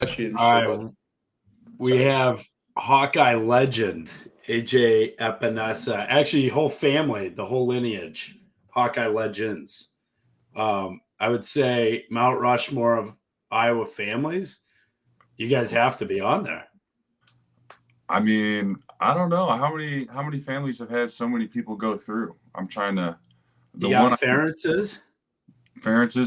Spreadsheet and All shit. right, we have Hawkeye legend AJ Epenesa. Actually, whole family, the whole lineage, Hawkeye legends. I would say Mount Rushmore of Iowa families. You guys have to be on there. I mean, I don't know how many families have had so many people go through. I'm trying to. The you got Ferentz's.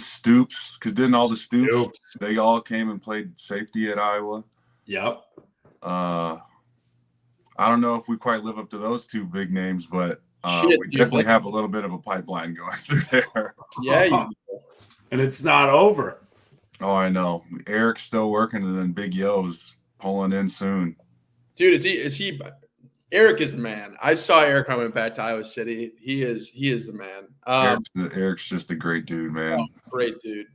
Stoops, because didn't all the Stoops, they all came and played safety at Iowa? Yep. I don't know if we quite live up to those two big names, but we definitely have a little bit of a pipeline going through there. Yeah, and it's not over. Oh, I know. Eric's still working, and then Big Yo's pulling in soon. Dude, is he? Eric is the man. I saw Eric when I went back to Iowa City. He is the man. Eric's just a great dude, man. Oh, great dude.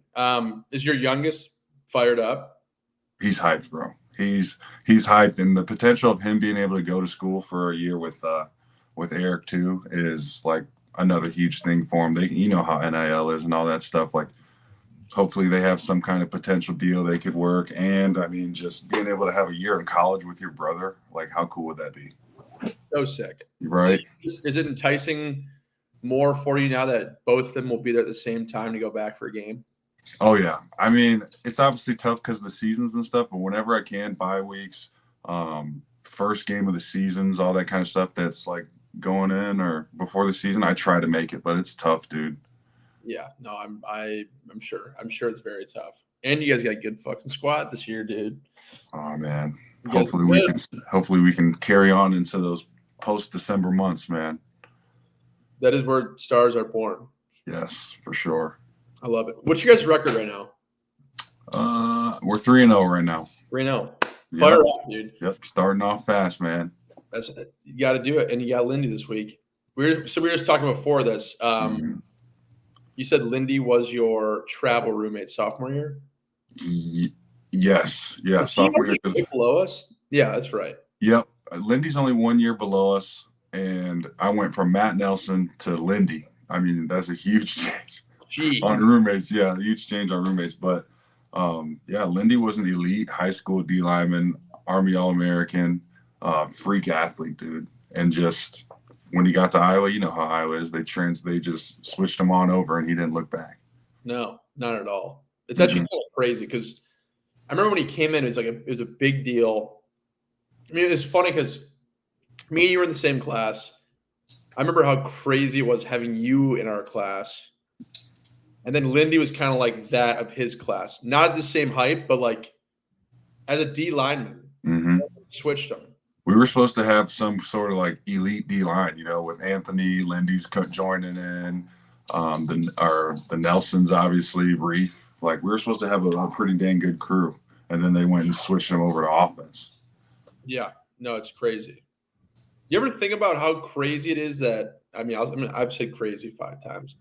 Is your youngest fired up? He's hyped, bro. He's hyped, and the potential of him being able to go to school for a year with Eric too is like another huge thing for him. You know how NIL is and all that stuff. Like, hopefully they have some kind of potential deal they could work. And I mean, just being able to have a year in college with your brother, like, how cool would that be? So sick. Right. Is it enticing more for you now that both of them will be there at the same time to go back for a game? Oh, yeah. I mean, it's obviously tough because of the seasons and stuff, but whenever I can, bye weeks, first game of the seasons, all that kind of stuff that's like going in or before the season, I try to make it, but it's tough, dude. Yeah, no, I'm sure. I'm sure it's very tough. And you guys got a good fucking squad this year, dude. Oh, man. Hopefully we can carry on into those post-December months, man. That is where stars are born. Yes, for sure. I love it. What's your guys' record right now? We're 3-0 right now. 3-0. Fire up, dude. Yep, starting off fast, man. You got to do it, and you got Lindy this week. We were just talking before this. You said Lindy was your travel roommate sophomore year. Yes. Sophomore year. Below us? Yeah, that's right. Yep. Lindy's only 1 year below us, and I went from Matt Nelson to Lindy. I mean, that's a huge change on roommates. Yeah, huge change on roommates. But, Lindy was an elite high school D lineman, Army All-American, freak athlete, dude. And just when he got to Iowa, you know how Iowa is. They just switched him on over, and he didn't look back. No, not at all. It's actually kind of crazy because I remember when he came in, it was a big deal. I mean, it's funny because me and you were in the same class. I remember how crazy it was having you in our class. And then Lindy was kind of like that of his class. Not the same height, but like as a D lineman, switched him. We were supposed to have some sort of like elite D line, with Anthony, Lindy's joining in, the Nelsons, obviously, Reef. Like, we were supposed to have a pretty dang good crew. And then they went and switched them over to offense. Yeah, no, it's crazy. You ever think about how crazy it is that I've said crazy 5 times.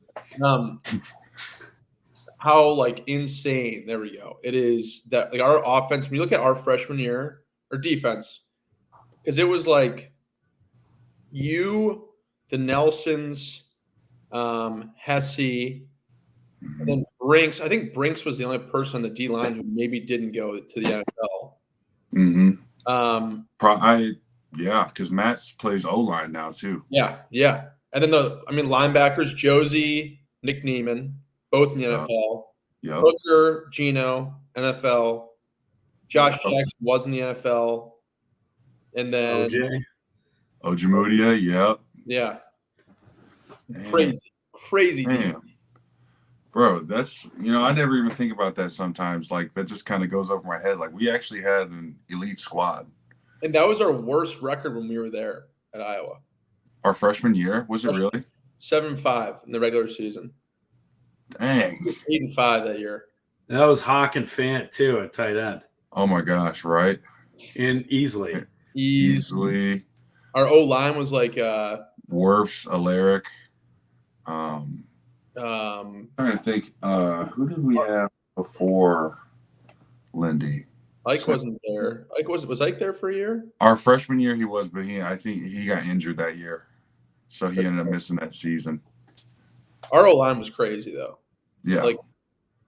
How like insane, there we go. It is that like our offense, when you look at our freshman year or defense, because it was like you, the Nelsons, Hesse, and then Brinks. I think Brinks was the only person on the D line who maybe didn't go to the NFL. Because Matt plays O-line now too. Yeah. And then linebackers, Josie, Nick Neiman, both in the NFL. Yeah. Hooker, Gino, NFL. Josh Jackson was in the NFL. And then Ojemudia, yep. Yeah. Crazy. Damn. Bro, that's, I never even think about that sometimes. Like, that just kind of goes over my head. Like, we actually had an elite squad. And that was our worst record when we were there at Iowa. Our freshman year? Was it really? 7-5 in the regular season. Dang. 8-5 that year. That was Hawk and Fant, too, at tight end. Oh, my gosh, right? And easily. Our O-line was like Werfs, Alaric. I'm trying to think. Who did we have before Lindy? Ike wasn't there. Was Ike there for a year? Our freshman year he was, but I think he got injured that year. So he ended up missing that season. Our O-line was crazy though. Yeah. Like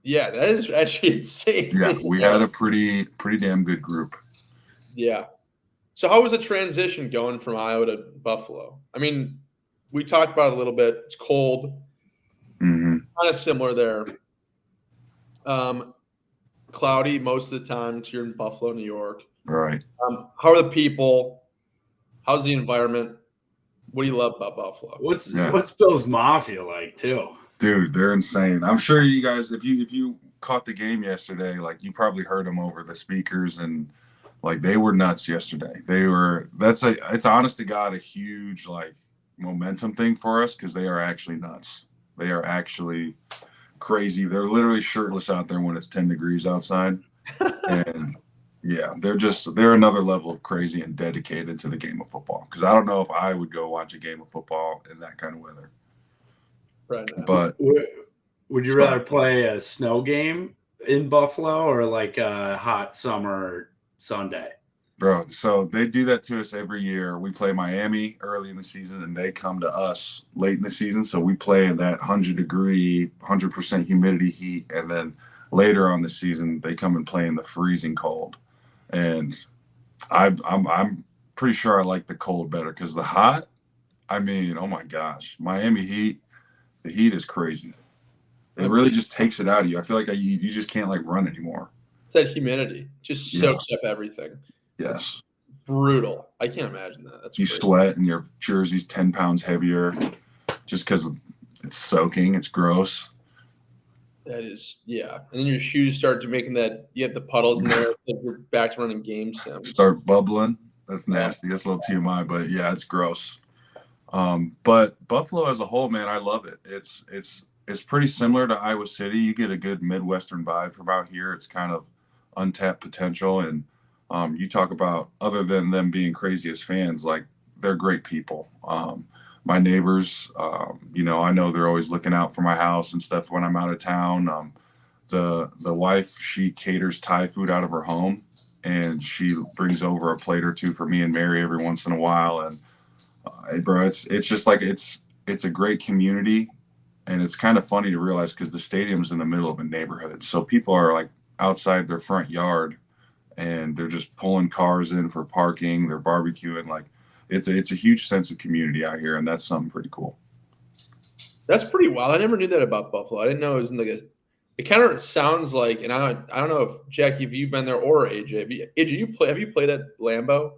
Yeah, that is actually insane. Yeah, we had a pretty damn good group. Yeah. So how was the transition going from Iowa to Buffalo? I mean, we talked about it a little bit. It's cold. Mm-hmm. Kind of similar there. Cloudy most of the time because you're in Buffalo, New York. Right. How are the people? How's the environment? What do you love about Buffalo? What's Bill's Mafia like too? Dude, they're insane. I'm sure you guys, if you caught the game yesterday, like you probably heard them over the speakers, and like they were nuts yesterday. It's honest to God a huge like momentum thing for us because they are actually nuts. They are actually crazy. They're literally shirtless out there when it's 10 degrees outside. And yeah, they're another level of crazy and dedicated to the game of football. Because I don't know if I would go watch a game of football in that kind of weather. Right now. But would you rather play a snow game in Buffalo or like a hot summer Sunday? Bro, so they do that to us every year. We play Miami early in the season, and they come to us late in the season. So we play in that 100-degree, 100% humidity heat, and then later on the season, they come and play in the freezing cold. And I'm pretty sure I like the cold better because the hot, I mean, oh my gosh, Miami Heat, the heat is crazy. It really just takes it out of you. I feel like you just can't like run anymore. It's that humidity. Just soaks up everything. Yes. It's brutal. I can't imagine that. That's you crazy. Sweat and your jersey's 10 pounds heavier just because it's soaking. It's gross. That is, yeah. And then your shoes start to making that, you have the puddles in there. It's like you're back to running game sims. Start bubbling. That's nasty. That's a little TMI, but yeah, it's gross. But Buffalo as a whole, man, I love it. It's pretty similar to Iowa City. You get a good Midwestern vibe from out here. It's kind of untapped potential. And you talk about, other than them being crazy as fans, like they're great people. My neighbors, I know they're always looking out for my house and stuff when I'm out of town. The wife, she caters Thai food out of her home, and she brings over a plate or two for me and Mary every once in a while. And hey, bro, it's just like it's a great community, and it's kind of funny to realize because the stadium's in the middle of a neighborhood, so people are like outside their front yard, and they're just pulling cars in for parking. They're barbecuing. Like it's a huge sense of community out here, and that's something pretty cool. That's pretty wild. I never knew that about Buffalo. I didn't know it was like it kind of sounds like, and I don't know if Jackie, if you've been there, or AJ. AJ, have you played at Lambeau?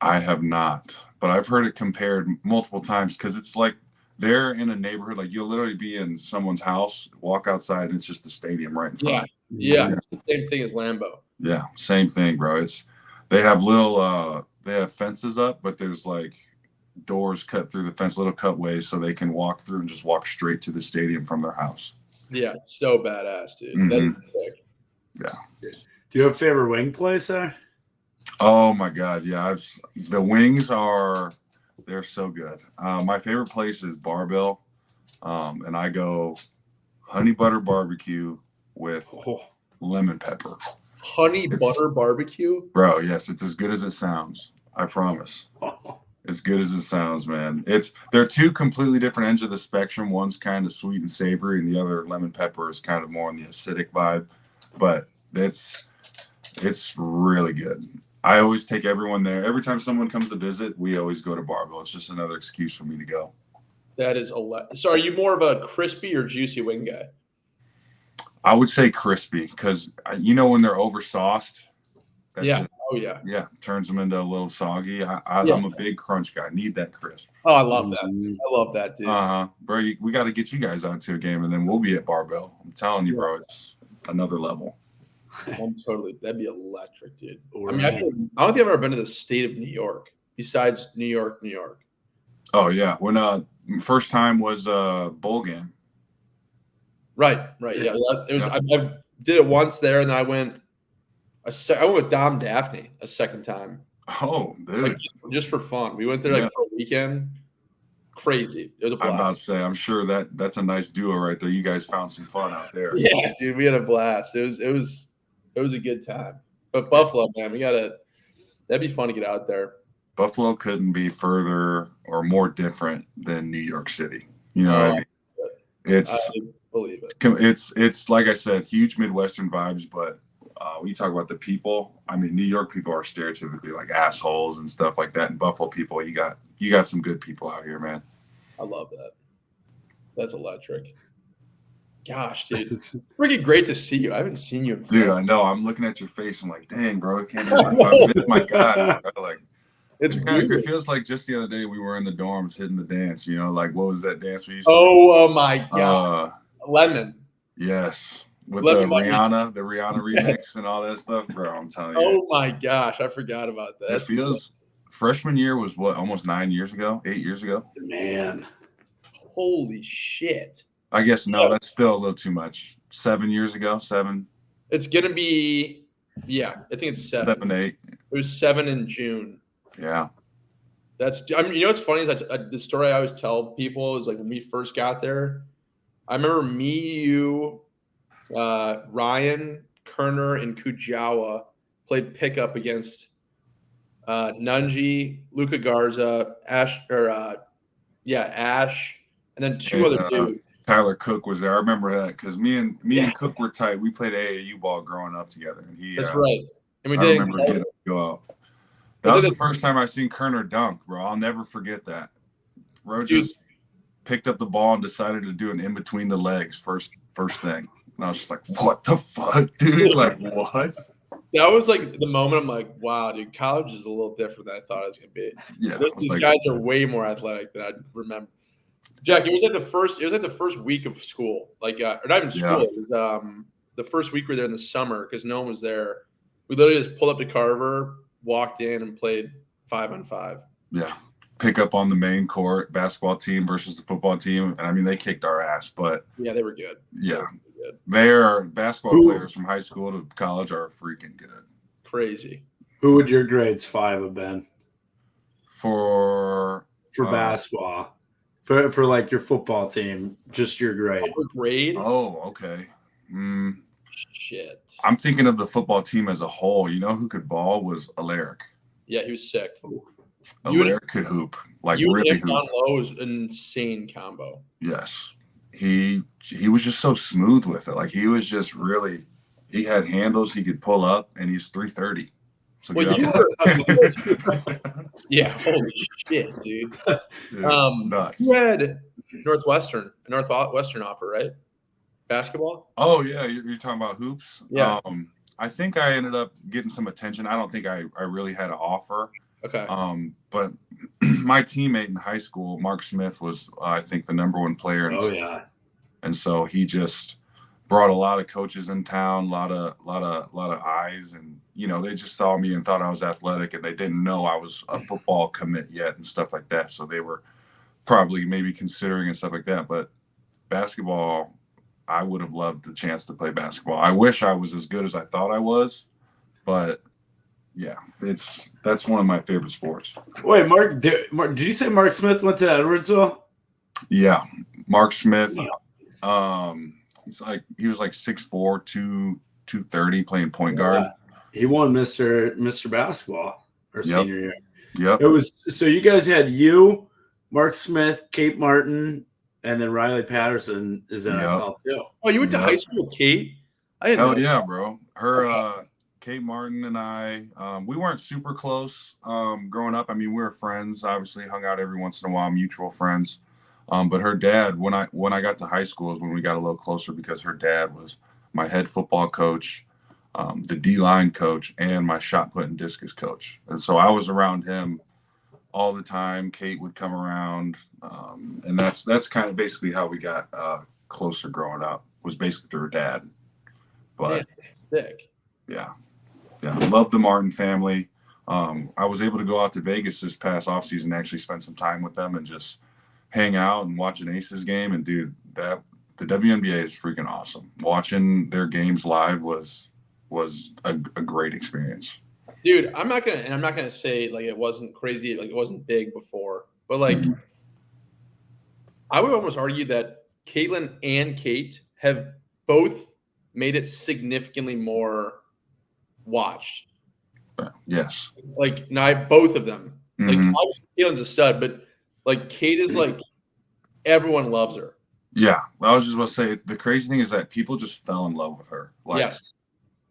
I have not, but I've heard it compared multiple times because it's like they're in a neighborhood. Like you'll literally be in someone's house, walk outside, and it's just the stadium right in front. Yeah. It's the same thing as Lambeau. Yeah, same thing, bro. They have fences up, but there's like doors cut through the fence, little cutways, so they can walk through and just walk straight to the stadium from their house. Yeah, it's so badass, dude. Mm-hmm. That is sick. Yeah. Do you have a favorite wing place there? Oh my God, yeah. The wings they're so good. My favorite place is Barbell, and I go honey butter barbecue with lemon pepper. Butter barbecue? Bro, yes, it's as good as it sounds. I promise. As good as it sounds, man. They're two completely different ends of the spectrum. One's kind of sweet and savory, and the other, lemon pepper, is kind of more on the acidic vibe. But it's really good. I always take everyone there. Every time someone comes to visit, we always go to Barbell. It's just another excuse for me to go. That is So are you more of a crispy or juicy wing guy? I would say crispy because, when they're over sauced. Yeah. Turns them into a little soggy. I'm a big crunch guy. Need that crisp. Oh, I love that. I love that, dude. Bro, we got to get you guys out to a game, and then we'll be at Barbell. I'm telling you, bro, it's another level. That'd be electric, dude. I mean, I don't think I've ever been to the state of New York besides New York. Oh yeah, when first time was bowl game. Right. Yeah, it was. I did it once there, and then I went. I went with Dom Daphne a second time. Oh, dude! Like just for fun, we went there for a weekend. Crazy. It was a blast. I'm about to say, I'm sure that's a nice duo right there. You guys found some fun out there. Yeah, dude, we had a blast. It was a good time. But Buffalo, man, that'd be fun to get out there. Buffalo couldn't be further or more different than New York City. You know what I mean? Believe it. It's like I said, huge Midwestern vibes, but when you talk about the people, I mean, New York people are stereotypically like assholes and stuff like that, and Buffalo people, you got some good people out here, man. I love that. That's electric. Gosh, dude, it's pretty great to see you. I haven't seen you in dude. I know. I'm looking at your face. I'm like, dang, bro, it can't be 5 minutes. My God, bro. Like, it's kind of. It feels like just the other day we were in the dorms hitting the dance. You know, like what was that dance we used to? Oh my God, Lemon. Yes. With the Rihanna remix and all that stuff, bro. I'm telling you. Oh my gosh, I forgot about that. It feels freshman year was what, almost 8 years ago? Man. Holy shit. I guess no, that's still a little too much. 7 years ago, 7. It's gonna be, I think it's 7. 7, 8. It was 7 in June. Yeah. You know what's funny is that the story I always tell people is like when we first got there. I remember me, you, Ryan, Kerner, and Kujawa played pickup against Nunji, Luca Garza, Ash, and then two other dudes. Tyler Cook was there. I remember that because me and Cook were tight. We played AAU ball growing up together, and that's right. And I remember getting to go out. That was the first time I seen Kerner dunk, bro. I'll never forget that. Bro just picked up the ball and decided to do an in between the legs first thing. And I was just like, what the fuck, dude? Like, what? That was like the moment I'm like, wow, dude, college is a little different than I thought it was going to be. Yeah. These guys are way more athletic than I remember. Jack, it was like the first week of school. Like, or not even school. It was the first week we were there in the summer because no one was there. We literally just pulled up to Carver, walked in, and played 5-on-5. Yeah. Pick up on the main court, basketball team versus the football team. And I mean, they kicked our ass, but yeah, they were good. Yeah. They're basketball players from high school to college are freaking good. Crazy. Who would your grades 5 have been? For basketball. For like your football team, just your grade. Grade? Oh, okay. Shit. I'm thinking of the football team as a whole. You know who could ball was Alaric. Yeah, he was sick. Alaric could hoop. Like really hoop. Don Lowe was an insane combo. Yes. He was just so smooth with it. Like he was just really he had handles he could pull up and he's 330. So yeah, holy shit, dude. Nuts. You had Northwestern offer, right? Basketball? Oh yeah, you're talking about hoops? Yeah. I think I ended up getting some attention. I don't think I really had an offer. Okay. But my teammate in high school, Mark Smith, was I think the number 1 player. And so he just brought a lot of coaches in town, a lot of eyes, and you know they just saw me and thought I was athletic, and they didn't know I was a football commit yet and stuff like that. So they were probably maybe considering and stuff like that. But basketball, I would have loved the chance to play basketball. I wish I was as good as I thought I was, but yeah, that's one of my favorite sports. Wait, Mark, did you say Mark Smith went to Edwardsville? Yeah, Mark Smith. He was like 6'4", 230, playing point guard. He won Mr. Basketball our senior year. Yep. It was so you guys had you, Mark Smith, Kate Martin, and then Riley Patterson is in NFL too. Oh, you went to high school with Kate? I didn't know. Yeah, bro. Her Kate Martin and I, we weren't super close growing up. I mean, we were friends, obviously hung out every once in a while, mutual friends. But her dad, when I got to high school is when we got a little closer because her dad was my head football coach, the D-line coach, and my shot put and discus coach. And so I was around him all the time. Kate would come around. And that's kind of basically how we got closer growing up, was basically through her dad. But sick. Yeah. I love the Martin family. I was able to go out to Vegas this past offseason and actually spend some time with them and just hang out and watch an Aces game. And dude, the WNBA is freaking awesome. Watching their games live was a great experience. Dude, I'm not gonna say like it wasn't crazy, like it wasn't big before, but like I would almost argue that Caitlin and Kate have both made it significantly more watched. Yes. Like both of them. Like obviously Caitlin's a stud, but like Kate is like everyone loves her. Yeah, I was just about to say the crazy thing is that people just fell in love with her. Like Yes.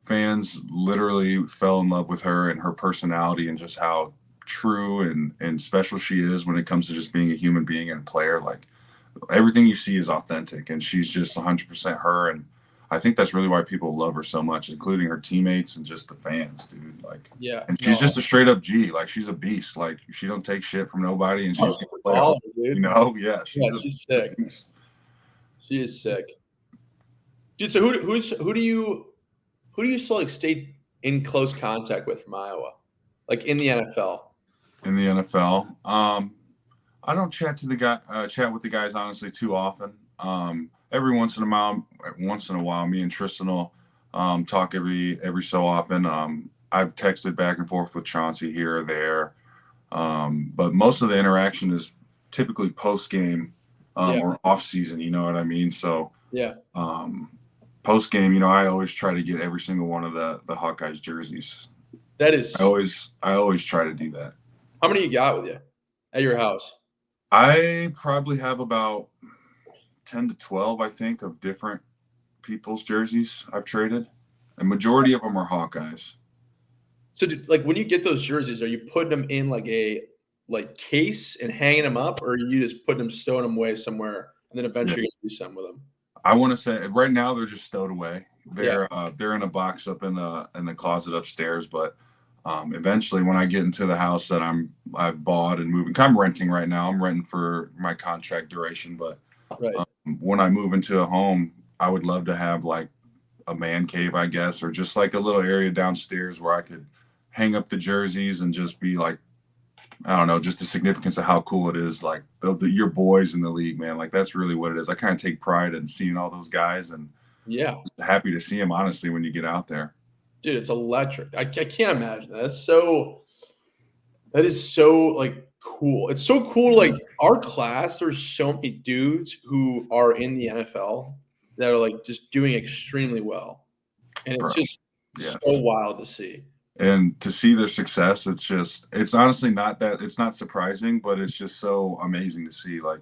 fans literally fell in love with her and her personality and just how true and special she is when it comes to just being a human being and a player. Like everything you see is authentic, and she's just 100% her. And I think that's really why people love her so much, including her teammates and just the fans, dude. Like, Yeah. and she's just a straight up G. Like she's a beast. Like she don't take shit from nobody, and she's gonna play all, dude. you know. Yeah, she's sick. Beast. She is sick, dude. So who do you still like stay in close contact with from Iowa, like in the NFL? In the NFL, I don't chat with the guys honestly too often. Every once in a while, me and Tristan will talk every so often. I've texted back and forth with Chauncey here or there, but most of the interaction is typically post game or off season. You know what I mean? So yeah, post game, I always try to get every single one of the Hawkeyes jerseys. That is. I always try to do that. How many you got with you at your house? I probably have about 10 to 12, I think, of different people's jerseys I've traded. A majority of them are Hawkeyes. So, like, when you get those jerseys, are you putting them in like a case and hanging them up, or are you just putting them, stowing them away somewhere, and then eventually you do something with them? I want to say right now they're just stowed away. They're in a box up in the closet upstairs, but eventually when I get into the house that I've bought and moving, I'm renting right now. I'm renting for my contract duration, but when I move into a home, I would love to have like a man cave, I guess, or just like a little area downstairs where I could hang up the jerseys and just be like, I don't know, just the significance of how cool it is. Like your boys in the league, man. Like that's really what it is. I kind of take pride in seeing all those guys, and happy to see them. Honestly, when you get out there, dude, it's electric. I can't imagine that. That is so like cool. It's so cool. Like our class, there's so many dudes who are in the NFL that are like just doing extremely well, and it's just so wild to see. And to see their success, it's honestly it's not surprising, but it's just so amazing to see. Like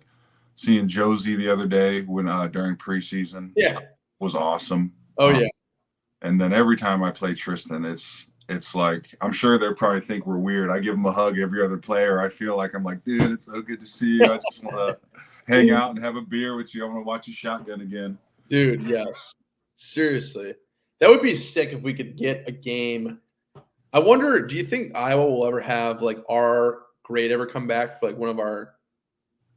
seeing Josie the other day when during preseason, was awesome. Oh yeah. And then every time I play Tristan, it's like I'm sure they probably think we're weird. I give them a hug every other player. I feel like I'm like, dude, it's so good to see you. I just want to hang out and have a beer with you. I want to watch you shotgun again. Dude, yes. Seriously. That would be sick if we could get a game. I wonder, do you think Iowa will ever have like our grade ever come back for like one of our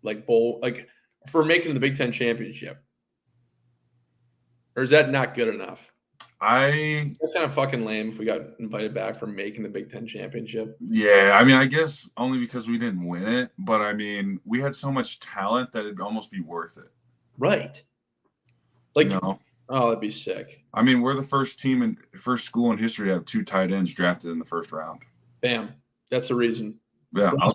like bowl, like for making the Big Ten championship? Or is that not good enough? That's kind of fucking lame if we got invited back for making the Big Ten championship. Yeah, I mean, I guess only because we didn't win it, but I mean, we had so much talent that it'd almost be worth it. Right. Like, oh, that'd be sick. I mean, we're the first school in history to have 2 tight ends drafted in the first round. Bam. That's the reason. Yeah, I'll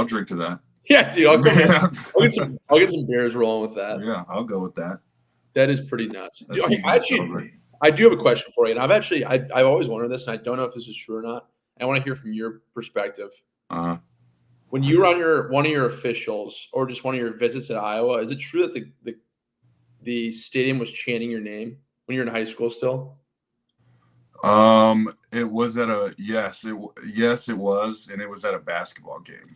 drink to that. Yeah, dude, I'll get some beers rolling with that. Yeah, I'll go with that. That is pretty nuts. Dude, I do have a question for you, and I've always wondered this, and I don't know if this is true or not. I want to hear from your perspective. When you were on one of your officials or just one of your visits at Iowa, is it true that the stadium was chanting your name when you were in high school still? It was at it was, and it was at a basketball game.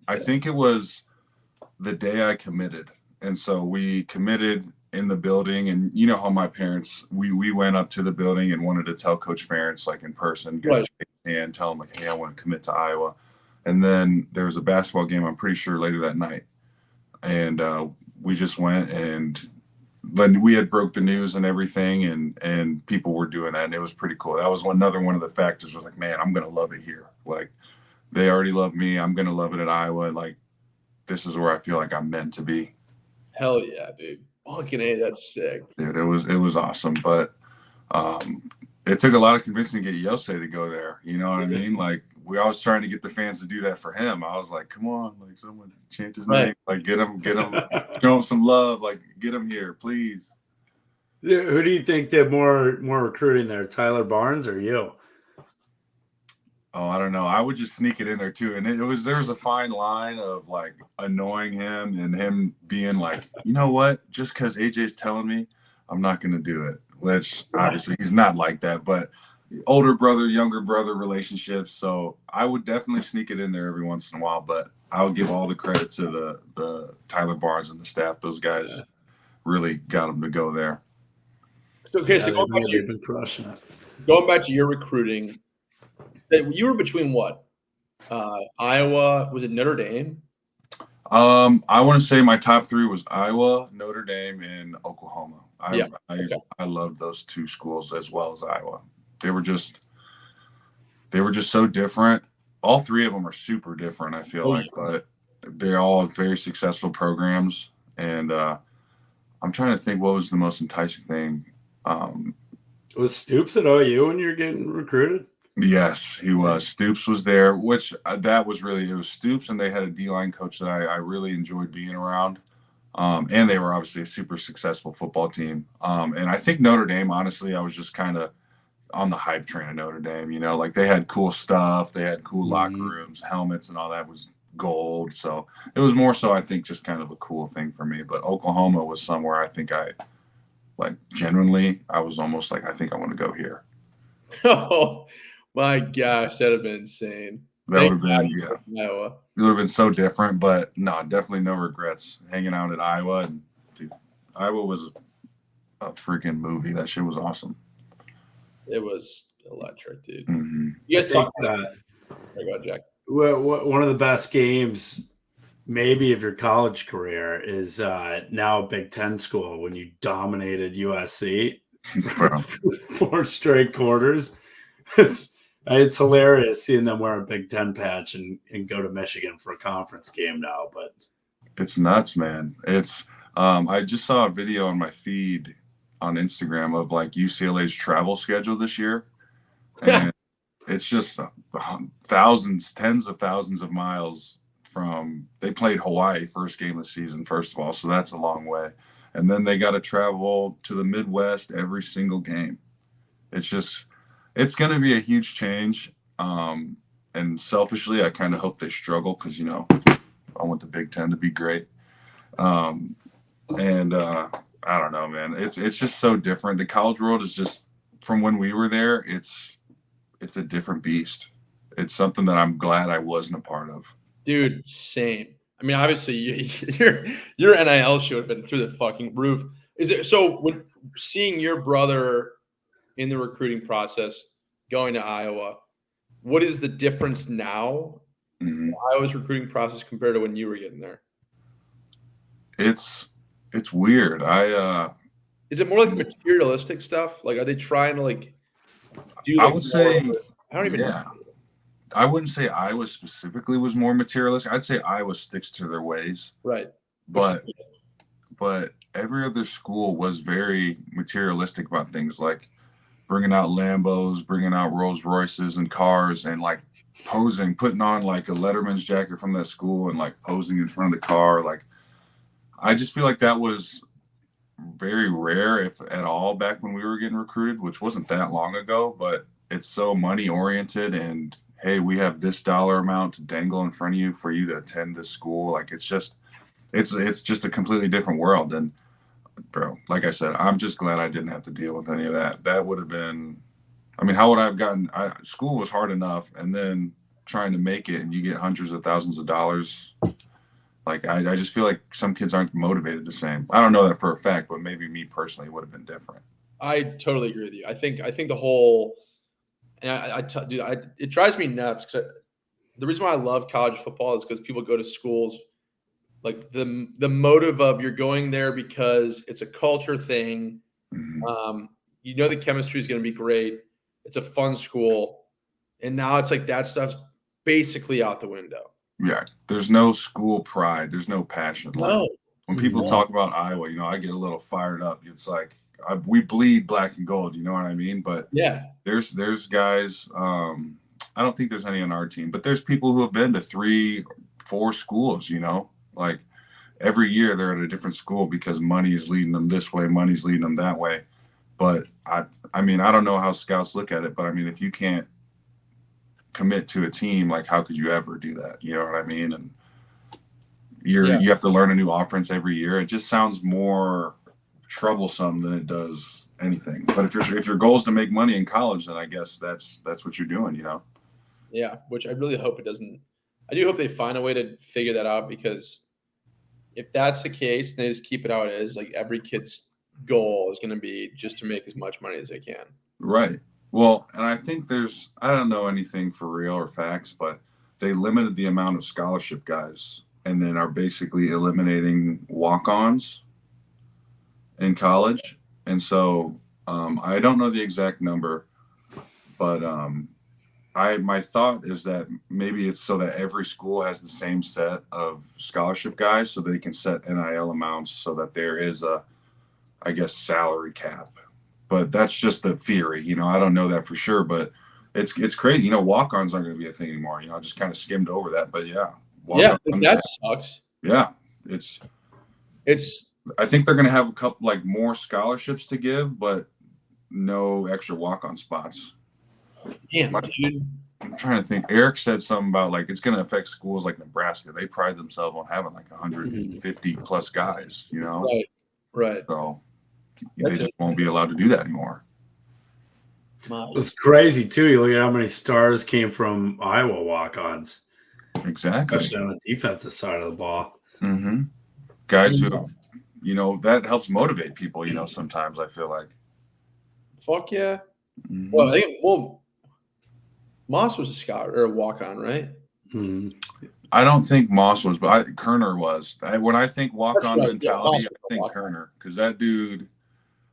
I think it was the day I committed, and so we committed in the building, and you know how my parents, we went up to the building and wanted to tell Coach Ferentz like in person, and tell him like, hey, I want to commit to Iowa. And then there was a basketball game, I'm pretty sure later that night, and we just went, and then we had broke the news and everything, and people were doing that, and it was pretty cool. That was another one of the factors. Was like, man, I'm gonna love it here. Like they already love me, I'm gonna love it at Iowa. Like this is where I feel like I'm meant to be. Hell yeah, dude. Fucking A, that's sick. Dude, it was awesome, but it took a lot of convincing to get Yosei to go there. You know what I mean? Like we always trying to get the fans to do that for him. I was like, come on, like someone chant his name, like get him, show him some love, like get him here, please. Who do you think did more recruiting there, Tyler Barnes or you? Oh, I don't know. I would just sneak it in there too. And there was a fine line of like annoying him and him being like, you know what? Just because AJ's telling me, I'm not going to do it. Which obviously he's not like that, but older brother, younger brother relationships. So I would definitely sneak it in there every once in a while, but I would give all the credit to the Tyler Barnes and the staff. Those guys really got him to go there. So, okay, so they've been crushing it. Going back to your recruiting, you were between what? Iowa, was it Notre Dame? I want to say my top 3 was Iowa, Notre Dame, and Oklahoma. I loved those 2 schools as well as Iowa. They were just so different. All 3 of them are super different, I feel like, but they're all very successful programs. And I'm trying to think what was the most enticing thing. Was Stoops at OU when you were getting recruited? Yes, he was. Stoops was there, which it was Stoops, and they had a D-line coach that I really enjoyed being around. And they were obviously a super successful football team. And I think Notre Dame, honestly, I was just kind of on the hype train of Notre Dame. You know, like they had cool stuff. They had cool locker rooms, helmets, and all that was gold. So it was more so, I think, just kind of a cool thing for me. But Oklahoma was somewhere I think genuinely, I was almost like, I think I want to go here. Oh, my gosh, that would have been insane. That would have been, Iowa. It would have been so different, but no, definitely no regrets hanging out at Iowa. And dude, Iowa was a freaking movie. That shit was awesome. It was electric, dude. Mm-hmm. You guys talk about that. Go ahead, Jack. One of the best games, maybe of your college career, is now a Big Ten school when you dominated USC for 4 straight quarters. It's hilarious seeing them wear a Big Ten patch and go to Michigan for a conference game now. But it's nuts, man. It's I just saw a video on my feed on Instagram of like UCLA's travel schedule this year, and it's just thousands, tens of thousands of miles from. They played Hawaii first game of the season, first of all, so that's a long way, and then they got to travel to the Midwest every single game. It's going to be a huge change. And selfishly, I kind of hope they struggle because, you know, I want the Big Ten to be great. I don't know, man. It's just so different. The college world is just, from when we were there, it's a different beast. It's something that I'm glad I wasn't a part of. Dude, same. I mean, obviously, your NIL should have been through the fucking roof. Is it so? When seeing your brother in the recruiting process, going to Iowa, what is the difference now in Iowa's recruiting process compared to when you were getting there? It's weird. Is it more like materialistic stuff? Like, are they trying to like do? Like, I would say, I don't even know. I wouldn't say Iowa specifically was more materialistic. I'd say Iowa sticks to their ways. Right. But every other school was very materialistic about things, like bringing out Lambos, bringing out Rolls Royces and cars, and like posing, putting on like a Letterman's jacket from that school and like posing in front of the car. Like, I just feel like that was very rare, if at all, back when we were getting recruited, which wasn't that long ago, but it's so money oriented and, hey, we have this dollar amount to dangle in front of you for you to attend this school. Like, it's just a completely different world. And bro, like I said, I'm just glad I didn't have to deal with any of that. That would have been, I mean, how would I have gotten, school was hard enough, and then trying to make it and you get hundreds of thousands of dollars. Like, I just feel like some kids aren't motivated the same. I don't know that for a fact, but maybe me personally would have been different. I totally agree with you. I think the whole, and it drives me nuts because the reason why I love college football is because people go to schools, like the motive of you're going there because it's a culture thing. You know, the chemistry is going to be great. It's a fun school. And now it's like that stuff's basically out the window. Yeah. There's no school pride. There's no passion. No. Like, when people talk about Iowa, you know, I get a little fired up. It's like, we bleed black and gold. You know what I mean? But yeah, there's guys, I don't think there's any on our team, but there's people who have been to 3-4 schools, you know, like every year they're at a different school because money is leading them this way, money's leading them that way. But I mean, I don't know how scouts look at it, but I mean, if you can't commit to a team, like how could you ever do that? You know what I mean? And you have to learn a new offense every year. It just sounds more troublesome than it does anything. But if your goal is to make money in college, then I guess that's what you're doing, you know? Yeah, which I really hope it doesn't. I do hope they find a way to figure that out, because if that's the case, they just keep it how it is. Like every kid's goal is going to be just to make as much money as they can. Right. Well, and I think I don't know anything for real or facts, but they limited the amount of scholarship guys and then are basically eliminating walk-ons in college. And so I don't know the exact number, but my thought is that maybe it's so that every school has the same set of scholarship guys so they can set NIL amounts so that there is I guess, salary cap. But that's just the theory. You know, I don't know that for sure, but it's crazy. You know, walk-ons aren't going to be a thing anymore. You know, I just kind of skimmed over that, but yeah. That sucks. Yeah. It's I think they're going to have a couple like more scholarships to give, but no extra walk-on spots. Damn, dude. I'm trying to think. Eric said something about like it's going to affect schools like Nebraska. They pride themselves on having like 150 plus guys, you know? Right. So they just won't be allowed to do that anymore. It's crazy too. You look at how many stars came from Iowa walk-ons. Exactly. Especially on the defensive side of the ball. Mm-hmm. Guys who, you know, that helps motivate people, you know, sometimes I feel like. Fuck yeah. Mm-hmm. Well, I think, Moss was a scholar or a walk-on, right? Mm-hmm. I don't think Moss was, but Kerner was. When I think walk-on mentality, I think Kerner, because that dude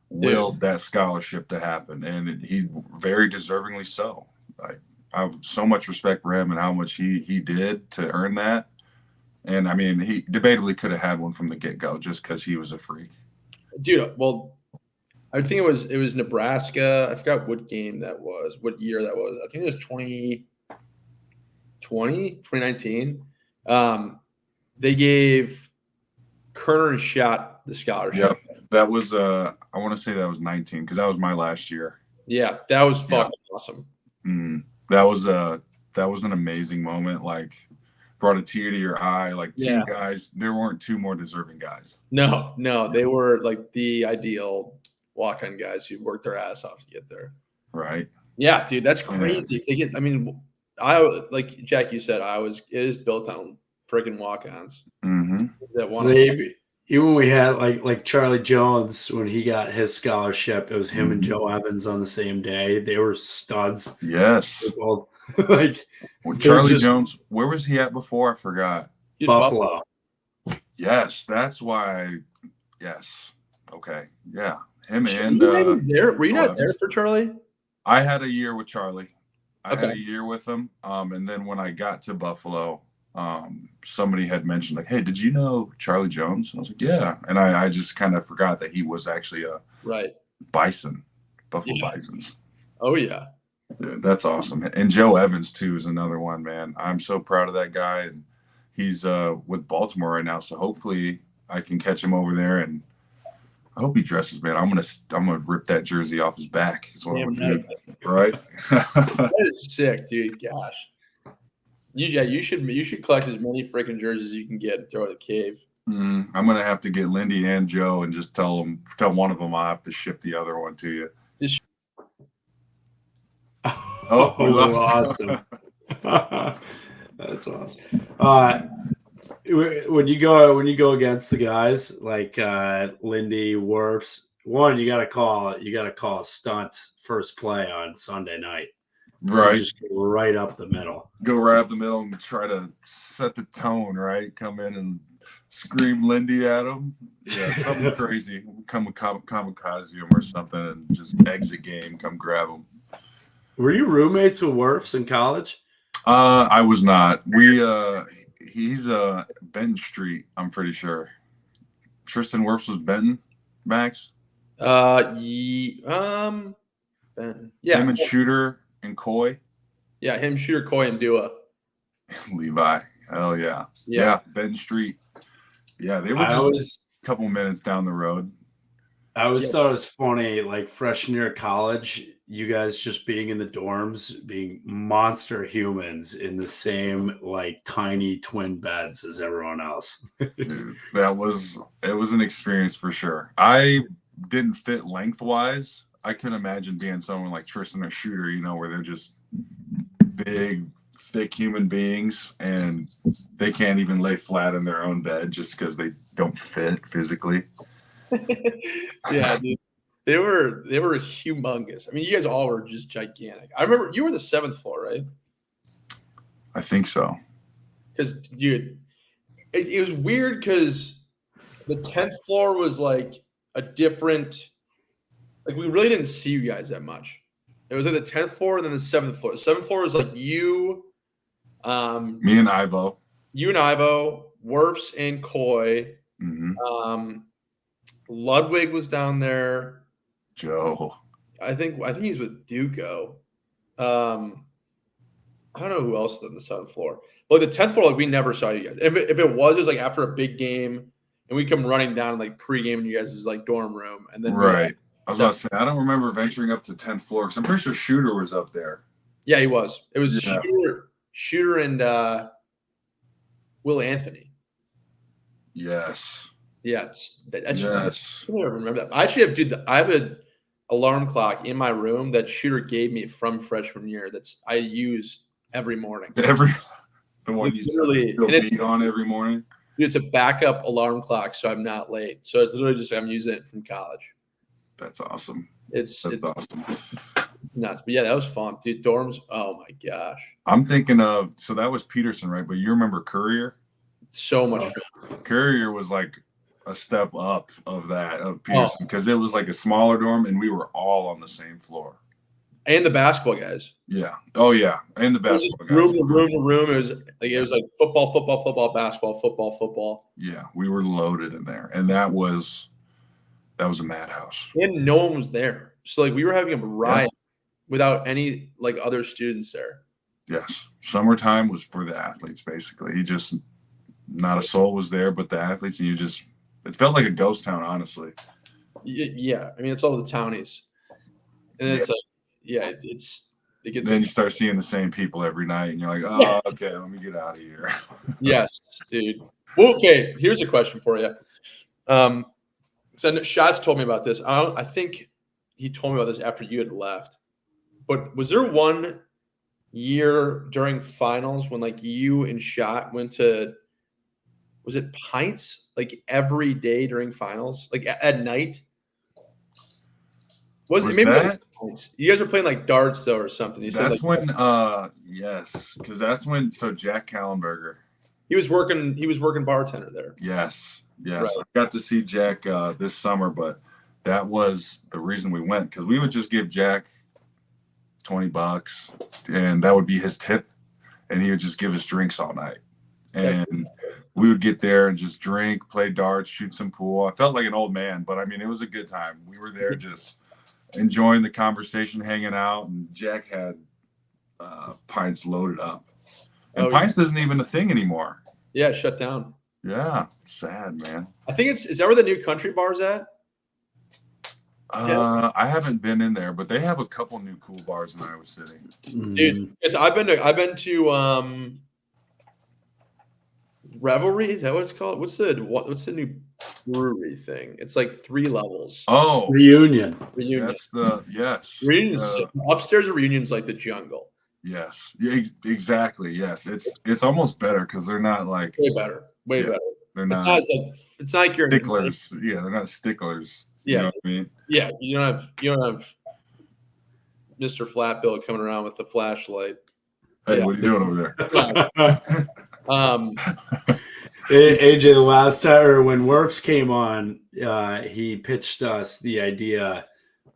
willed that scholarship to happen, and he very deservingly so. Like, I have so much respect for him and how much he did to earn that. And I mean, he debatably could have had one from the get-go just because he was a freak. Dude, well, I think it was Nebraska. I forgot what game that was, what year that was. I think it was 2019. They gave Kerner and Schott the scholarship. Yep. That was I want to say that was 19 because that was my last year. Yeah, that was fucking awesome. That was an amazing moment. Like, brought a tear to your eye. Like, two guys, there weren't two more deserving guys. No, they were like the ideal walk-on guys who worked their ass off to get there. Right. Yeah, dude, that's crazy. If they get, I mean, like Jack, you said, it is built on freaking walk-ons. Mm-hmm. Even when we had like Charlie Jones, when he got his scholarship, it was him and Joe Evans on the same day. They were studs. Yes. Charlie Jones, where was he at before? I forgot. Buffalo. Yes, that's why. Yes. Okay. Yeah. Him and were you not there for Charlie? I had a year with Charlie. I had a year with him. And then when I got to Buffalo, somebody had mentioned like, hey, did you know Charlie Jones? And I was like, yeah. And I just kind of forgot that he was actually a Bison, Buffalo Bisons. Oh yeah. Dude, that's awesome. And Joe Evans too is another one, man. I'm so proud of that guy. And he's with Baltimore right now. So hopefully I can catch him over there, and I hope he dresses, man. I'm gonna rip that jersey off his back. Is what I'm gonna do. Right? That is sick, dude. Gosh. You should collect as many freaking jerseys as you can get and throw it at the cave. I'm gonna have to get Lindy and Joe and just tell one of them I have to ship the other one to you. Awesome. That's awesome. When you go against the guys like Lindy, Wirfs, you gotta call a stunt first play on Sunday night. Right. Just go right up the middle. Go right up the middle and try to set the tone, right? Come in and scream Lindy at him. Yeah, something crazy. Come kamikaze him or something and just exit game. Come grab him. Were you roommates with Wirfs in college? I was not. He's Benton Street, I'm pretty sure. Tristan Wirfs was Benton, Max? Benton. Yeah. Him and Shooter and Coy. Yeah, him, Shooter, Coy, and Dua. Levi. Hell yeah. Yeah, Benton Street. Yeah, they were just a couple minutes down the road. I always thought it was funny, like freshman year of college, you guys just being in the dorms, being monster humans in the same like tiny twin beds as everyone else. Dude, it was an experience for sure. I didn't fit lengthwise. I couldn't imagine being someone like Tristan or Shooter, where they're just big, thick human beings and they can't even lay flat in their own bed just because they don't fit physically. Yeah, dude. They were humongous. I mean, you guys all were just gigantic. I remember you were the 7th floor, right? I think so. Because, dude, it was weird because the 10th floor was like a different – like we really didn't see you guys that much. It was like the 10th floor and then the 7th floor. The 7th floor was like you – me and Ivo. You and Ivo, Werfs and Coy. Mm-hmm. Ludwig was down there. Joe. I think he's with Duco. I don't know who else is on the 7th floor. But the 10th floor, like we never saw you guys. If it was like after a big game and we come running down like pregame in you guys' like dorm room. And then right. I was about to say, I don't remember venturing up to 10th floor because I'm pretty sure Shooter was up there. Yeah, he was. It was Shooter and Will Anthony. Yes. Yes. Yes. I don't remember that. I actually have an alarm clock in my room that Shooter gave me from freshman year I use every morning. The one you beat on every morning? Dude, it's a backup alarm clock, so I'm not late. So it's literally just I'm using it from college. That's awesome. It's awesome. Nuts. But yeah, that was fun. Dude, dorms, oh my gosh. I'm thinking of, so that was Peterson, right? But you remember Courier? So much fun. Courier was like a step up of Peterson because it was like a smaller dorm and we were all on the same floor. And the basketball guys. Yeah. Oh yeah. And the basketball guys. Room to room. It was like football, basketball, football. Yeah, we were loaded in there. And that was a madhouse. And no one was there. So like we were having a riot without any like other students there. Yes. Summertime was for the athletes, basically. Not a soul was there but the athletes, and it felt like a ghost town, honestly. Yeah. I mean, it's all the townies. And it's like, it gets. Then you start seeing the same people every night, and you're like, oh, okay, let me get out of here. Yes, dude. Well, okay, here's a question for you. So Shots told me about this. I think he told me about this after you had left. But was there one year during finals when like you and Shot went to, was it pints like every day during finals, like at night? Was it maybe that? Like, you guys were playing like darts though or something. That's when yes, because that's when Jack Kallenberger. He was working bartender there. Yes. Right. I got to see Jack this summer, but that was the reason we went, because we would just give Jack $20 and that would be his tip, and he would just give us drinks all night. And we would get there and just drink, play darts, shoot some pool. I felt like an old man, but I mean, it was a good time. We were there just enjoying the conversation, hanging out, and Jack had pints loaded up. And pints isn't even a thing anymore. Yeah, it shut down. Yeah, sad, man. I think is that where the new country bar's at? I haven't been in there, but they have a couple new cool bars in Iowa City. Dude, because I've been to Revelry. Is that what it's called? What's the new brewery thing? It's like 3 levels. Oh, Reunion. That's yes. Reunion's upstairs of Reunion's like the jungle. Yes. Yeah, exactly. Yes. It's almost better because they're not like way better. Better. They're not. It's not like you're sticklers. Yeah, they're not sticklers. Yeah. You know what I mean? Yeah, you don't have Mr. Flatbill coming around with the flashlight. Hey, what are you doing over there? AJ, the last time or when Werfs came on, he pitched us the idea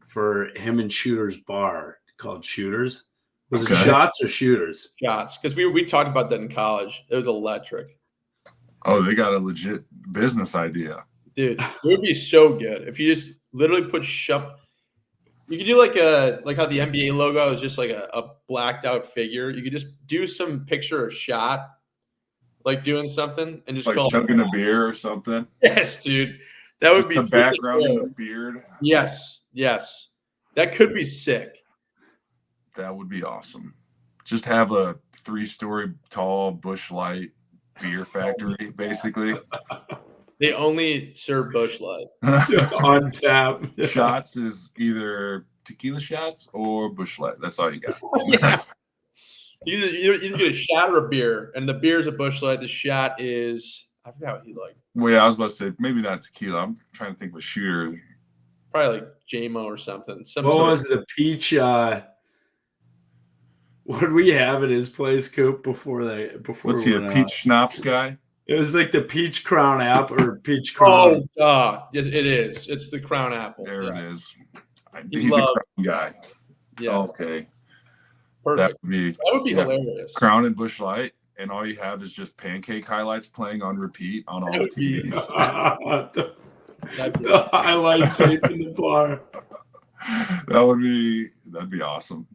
for him and Shooter's bar called Shooters. Was it Shots or Shooters? Shots, because we talked about that in college. It was electric. Oh, they got a legit business idea. Dude, it would be so good if you just literally put you could do like how the NBA logo is just like a blacked out figure. You could just do some picture of Shot, like doing something, and just like call chugging a beer or something. Yes, dude, that would be the background and the beard. Yes, that could be sick. That would be awesome. Just have a 3-story tall Busch Light beer factory, basically. They only serve Busch Light. On tap. Shots is either tequila shots or Busch Light. That's all you got. Yeah. You get a shot or a beer, and the beer is a Busch Light. The shot is, I forgot what you like. Well, yeah, I was about to say maybe not tequila. I'm trying to think of a shooter. Probably like JMO or something. What was the peach? What did we have at his place, Coop? Before What's he, a peach schnapps guy? It was like the peach crown apple or peach crown. Yes, it is. It's the crown apple. There it is. He's a crown guy. Yeah. Okay. Perfect. That would be hilarious. Crown and Busch Light, and all you have is just pancake highlights playing on repeat on all the TVs. The highlight tape in the bar. That'd be awesome.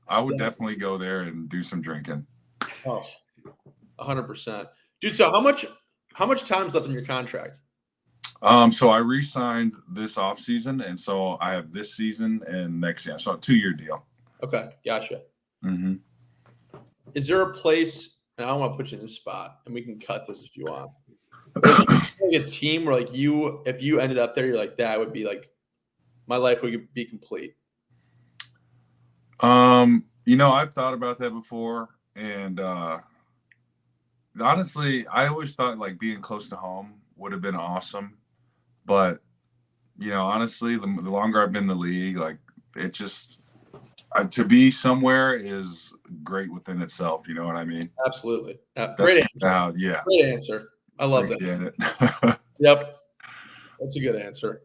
I would definitely go there and do some drinking. Oh, 100%. Dude, so how much time's left in your contract? So I re-signed this offseason, and so I have this season and next year. So a 2-year deal. Okay, gotcha. Mm-hmm. Is there a place, and I don't want to put you in this spot, and we can cut this if you want. Like a team where like if you ended up there, you're like, that would be like, my life would be complete. I've thought about that before, and honestly, I always thought like being close to home would have been awesome. But honestly, the longer I've been in the league, like it just to be somewhere is great within itself. You know what I mean? Absolutely. Great answer. Yeah. Great answer. I love that. Yep. That's a good answer.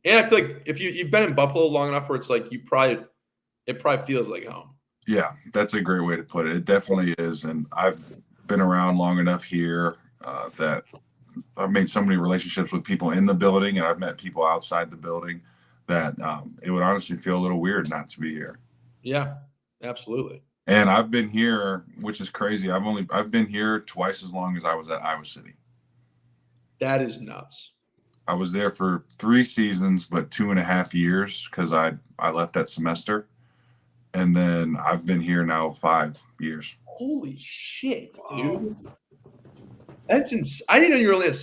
And I feel like if you've been in Buffalo long enough where it's like it probably feels like home. Yeah, that's a great way to put it. It definitely is. And I've been around long enough here that I've made so many relationships with people in the building, and I've met people outside the building that it would honestly feel a little weird not to be here. Yeah, absolutely. And I've been here, which is crazy. I've been here twice as long as I was at Iowa City. That is nuts. I was there for 3 seasons, but 2.5 years because I left that semester. And then I've been here now 5 years. Holy shit, dude. That's insane. I didn't know you were only at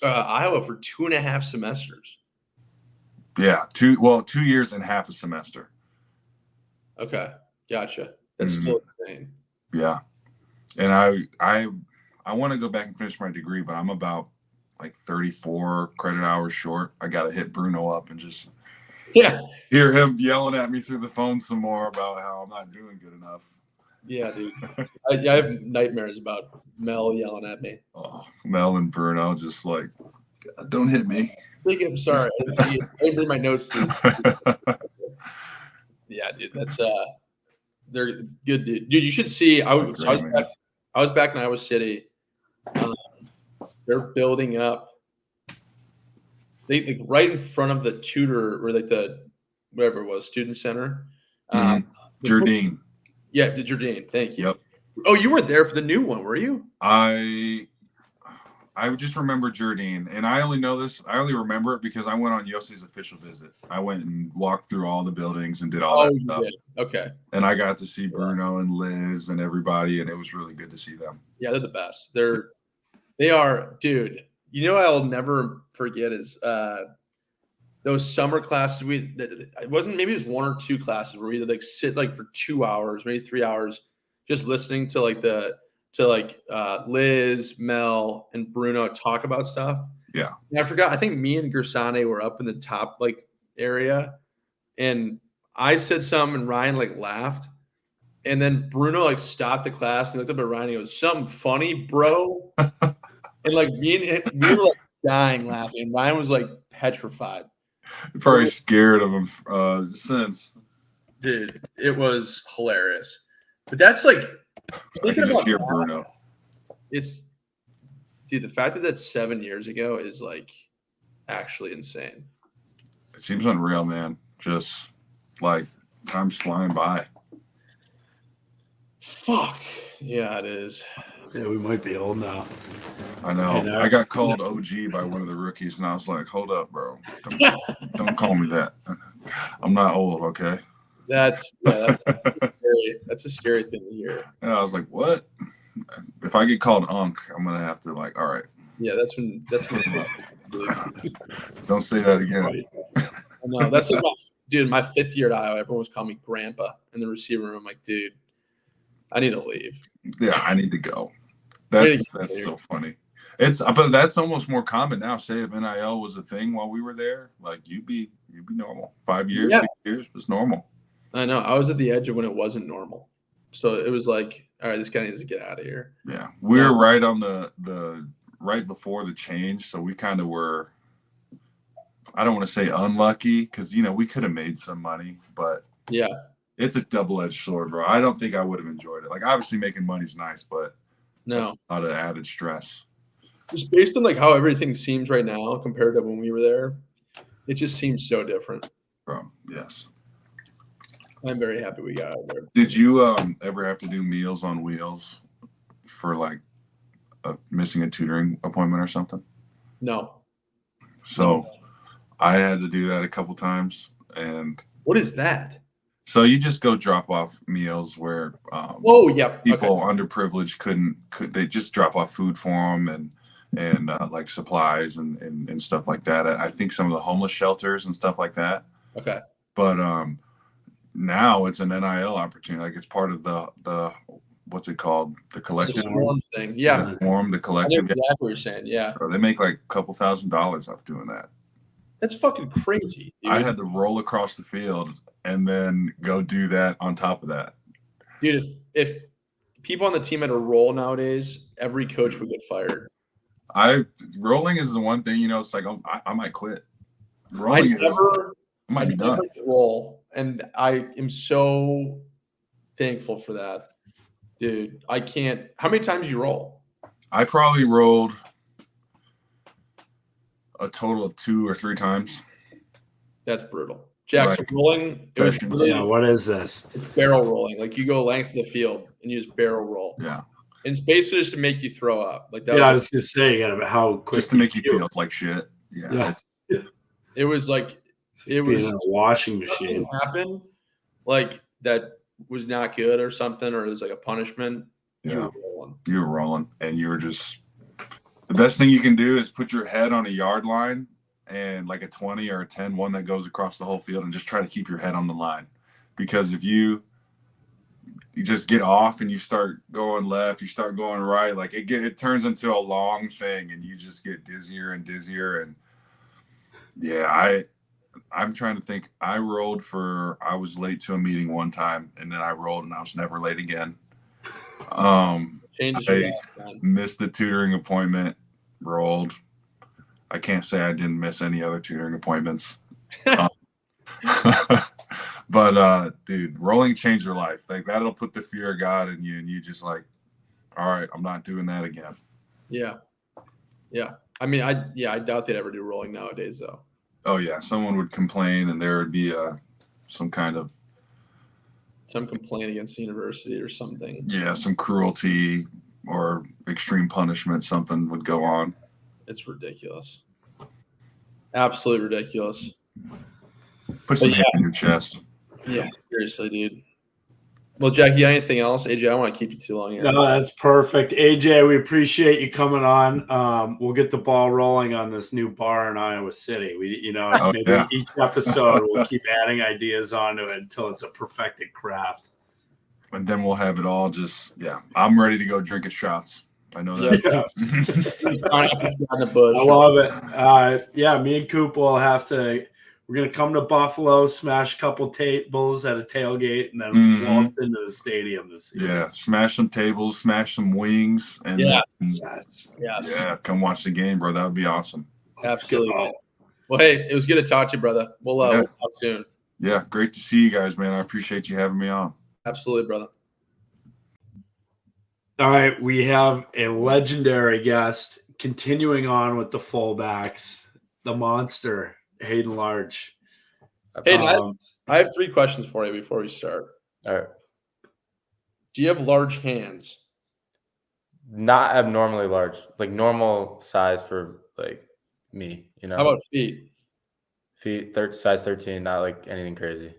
Iowa for 2.5 semesters. Yeah, 2 years and half a semester. Okay, gotcha. That's still insane. Yeah, and I want to go back and finish my degree, but I'm about like 34 credit hours short. I got to hit Bruno up and just hear him yelling at me through the phone some more about how I'm not doing good enough. Yeah, dude. I have nightmares about Mel yelling at me. Oh, Mel and Bruno just like, don't hit me. I'm sorry. I didn't bring my notes. Yeah, dude. That's they're good, dude. Dude, you should see. I was back in Iowa City. They're building up. They like right in front of the tutor or like the whatever it was student center. Jardine. Yeah, the Jardine. Thank you. Yep. Oh, you were there for the new one, were you? I just remember Jardine, and I only remember it because I went on Yossi's official visit. I went and walked through all the buildings and did all that stuff. Did. Okay. And I got to see Bruno and Liz and everybody, and it was really good to see them. Yeah, they're the best. They are, dude. You know, I'll never forget is those summer classes. Maybe it was 1 or 2 classes where we'd like sit like for 2 hours, maybe 3 hours, just listening to Liz, Mel, and Bruno talk about stuff. Yeah. And I forgot. I think me and Gersane were up in the top like area, and I said something, and Ryan like laughed, and then Bruno like stopped the class and looked up at Ryan and he goes, "Something funny, bro?" And like we were like dying laughing. And Ryan was like petrified. Probably scared of him since. Dude, it was hilarious. But that's like I can just hear Bruno. The fact that that's 7 years ago is like actually insane. It seems unreal, man. Just like time's flying by. Fuck. Yeah, it is. Yeah, we might be old now. I know. I got called OG by one of the rookies, and I was like, hold up, bro. Don't call me that. I'm not old, okay? That's scary. That's a scary thing to hear. And I was like, what? If I get called Unc, I'm gonna have to like, all right. Yeah, that's when don't say that again. No, that's like my 5th year at Iowa. Everyone was calling me Grandpa in the receiver room. I'm like, dude, I need to leave. Yeah, I need to go. That's so funny. But that's almost more common now. Say if NIL was a thing while we were there, like you'd be normal. 5 years, 6 years was normal. I know. I was at the edge of when it wasn't normal. So it was like, all right, this guy needs to get out of here. Yeah. We were right on the right before the change. So we kind of were, I don't want to say unlucky because, we could have made some money, but yeah, it's a double-edged sword, bro. I don't think I would have enjoyed it. Like, obviously making money's nice, but that's a lot of added stress. Just based on like how everything seems right now compared to when we were there, it just seems so different. Bro, yes. I'm very happy we got out of there. Did you ever have to do Meals on Wheels for like missing a tutoring appointment or something? No. So I had to do that a couple times. And what is that? So you just go drop off meals where people underprivileged could they just drop off food for them and like supplies and stuff like that. I think some of the homeless shelters and stuff like that. Okay. But now it's an NIL opportunity. Like it's part of the what's it called? The collective. The Swarm thing. Yeah. The collective. I know exactly what you're saying. Yeah. They make like a couple $1,000s off doing that. That's fucking crazy, dude. I had to roll across the field and then go do that on top of that. Dude, if people on the team had a roll nowadays, every coach would get fired. Rolling is the one thing, it's like I might quit. Rolling I might be done. Roll, and I am so thankful for that, dude. I can't. How many times you roll? I probably rolled a total of 2 or 3 times. That's brutal. Jackson, rolling. What is this? It's barrel rolling. Like you go length of the field and you just barrel roll. Yeah. And it's basically just to make you throw up. Like that. Yeah, I was gonna say, how quick just to make you feel like shit. Yeah. It was like it was in a washing machine. Happened like that was not good or something, or it was like a punishment. Yeah. You were rolling, and you were just. The best thing you can do is put your head on a yard line and like a 20 or a 10, one that goes across the whole field, and just try to keep your head on the line. Because if you just get off and you start going left, you start going right, like it turns into a long thing and you just get dizzier and dizzier. And yeah, I'm trying to think. I was late to a meeting one time, and then I rolled and I was never late again. I missed the tutoring appointment, rolled. I can't say I didn't miss any other tutoring appointments. But dude, rolling changed your life. Like that'll put the fear of God in you, and you just like, all right, I'm not doing that again. Yeah. Yeah. I mean, I doubt they'd ever do rolling nowadays though. Oh yeah. Someone would complain and there would be some complaint against the university or something. Yeah, some cruelty or extreme punishment, something would go on. It's ridiculous. Absolutely ridiculous. Put some hand in your chest. Yeah, seriously, dude. Well, Jack, you got anything else? AJ, I don't want to keep you too long here. No, that's perfect. AJ, we appreciate you coming on. We'll get the ball rolling on this new bar in Iowa City. Each episode we'll keep adding ideas onto it until it's a perfected craft. And then we'll have it all I'm ready to go drink shots. I know that. I love it. Me and Coop will we're going to come to Buffalo, smash a couple tables at a tailgate, and then waltz into the stadium this season. Yeah, smash some tables, smash some wings, and come watch the game, bro. That would be awesome. Absolutely. Well, hey, it was good to talk to you, brother. We'll talk soon. Yeah, great to see you guys, man. I appreciate you having me on. Absolutely, brother. All right, we have a legendary guest continuing on with the fullbacks, the monster, Hayden Large. Hayden, I have 3 questions for you before we start. All right. Do you have large hands? Not abnormally large, like normal size for like me, How about feet? Feet, size 13, not like anything crazy.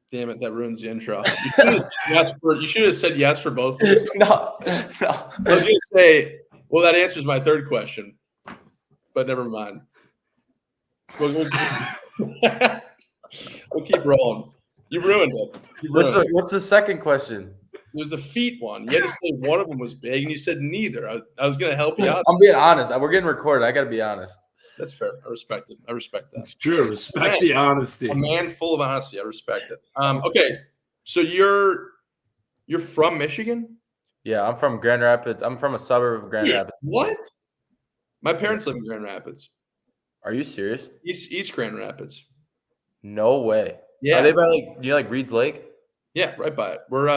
Damn it, that ruins the intro. You should have said yes for both of us. No. I was gonna say, well, that answers my third question, but never mind. We'll keep rolling. You ruined it. What's the second question? It was the feet one. You had to say one of them was big, and you said neither. I was gonna help you out. I'm being honest. We're getting recorded. I got to be honest. That's fair. I respect it. I respect that. It's true. Respect the honesty. A man full of honesty. I respect it. Okay, so you're from Michigan? Yeah, I'm from Grand Rapids. I'm from a suburb of Grand Rapids. What? My parents live in Grand Rapids. Are you serious? East Grand Rapids. No way. Yeah. Are they by Reed's Lake? Yeah, right by it. We're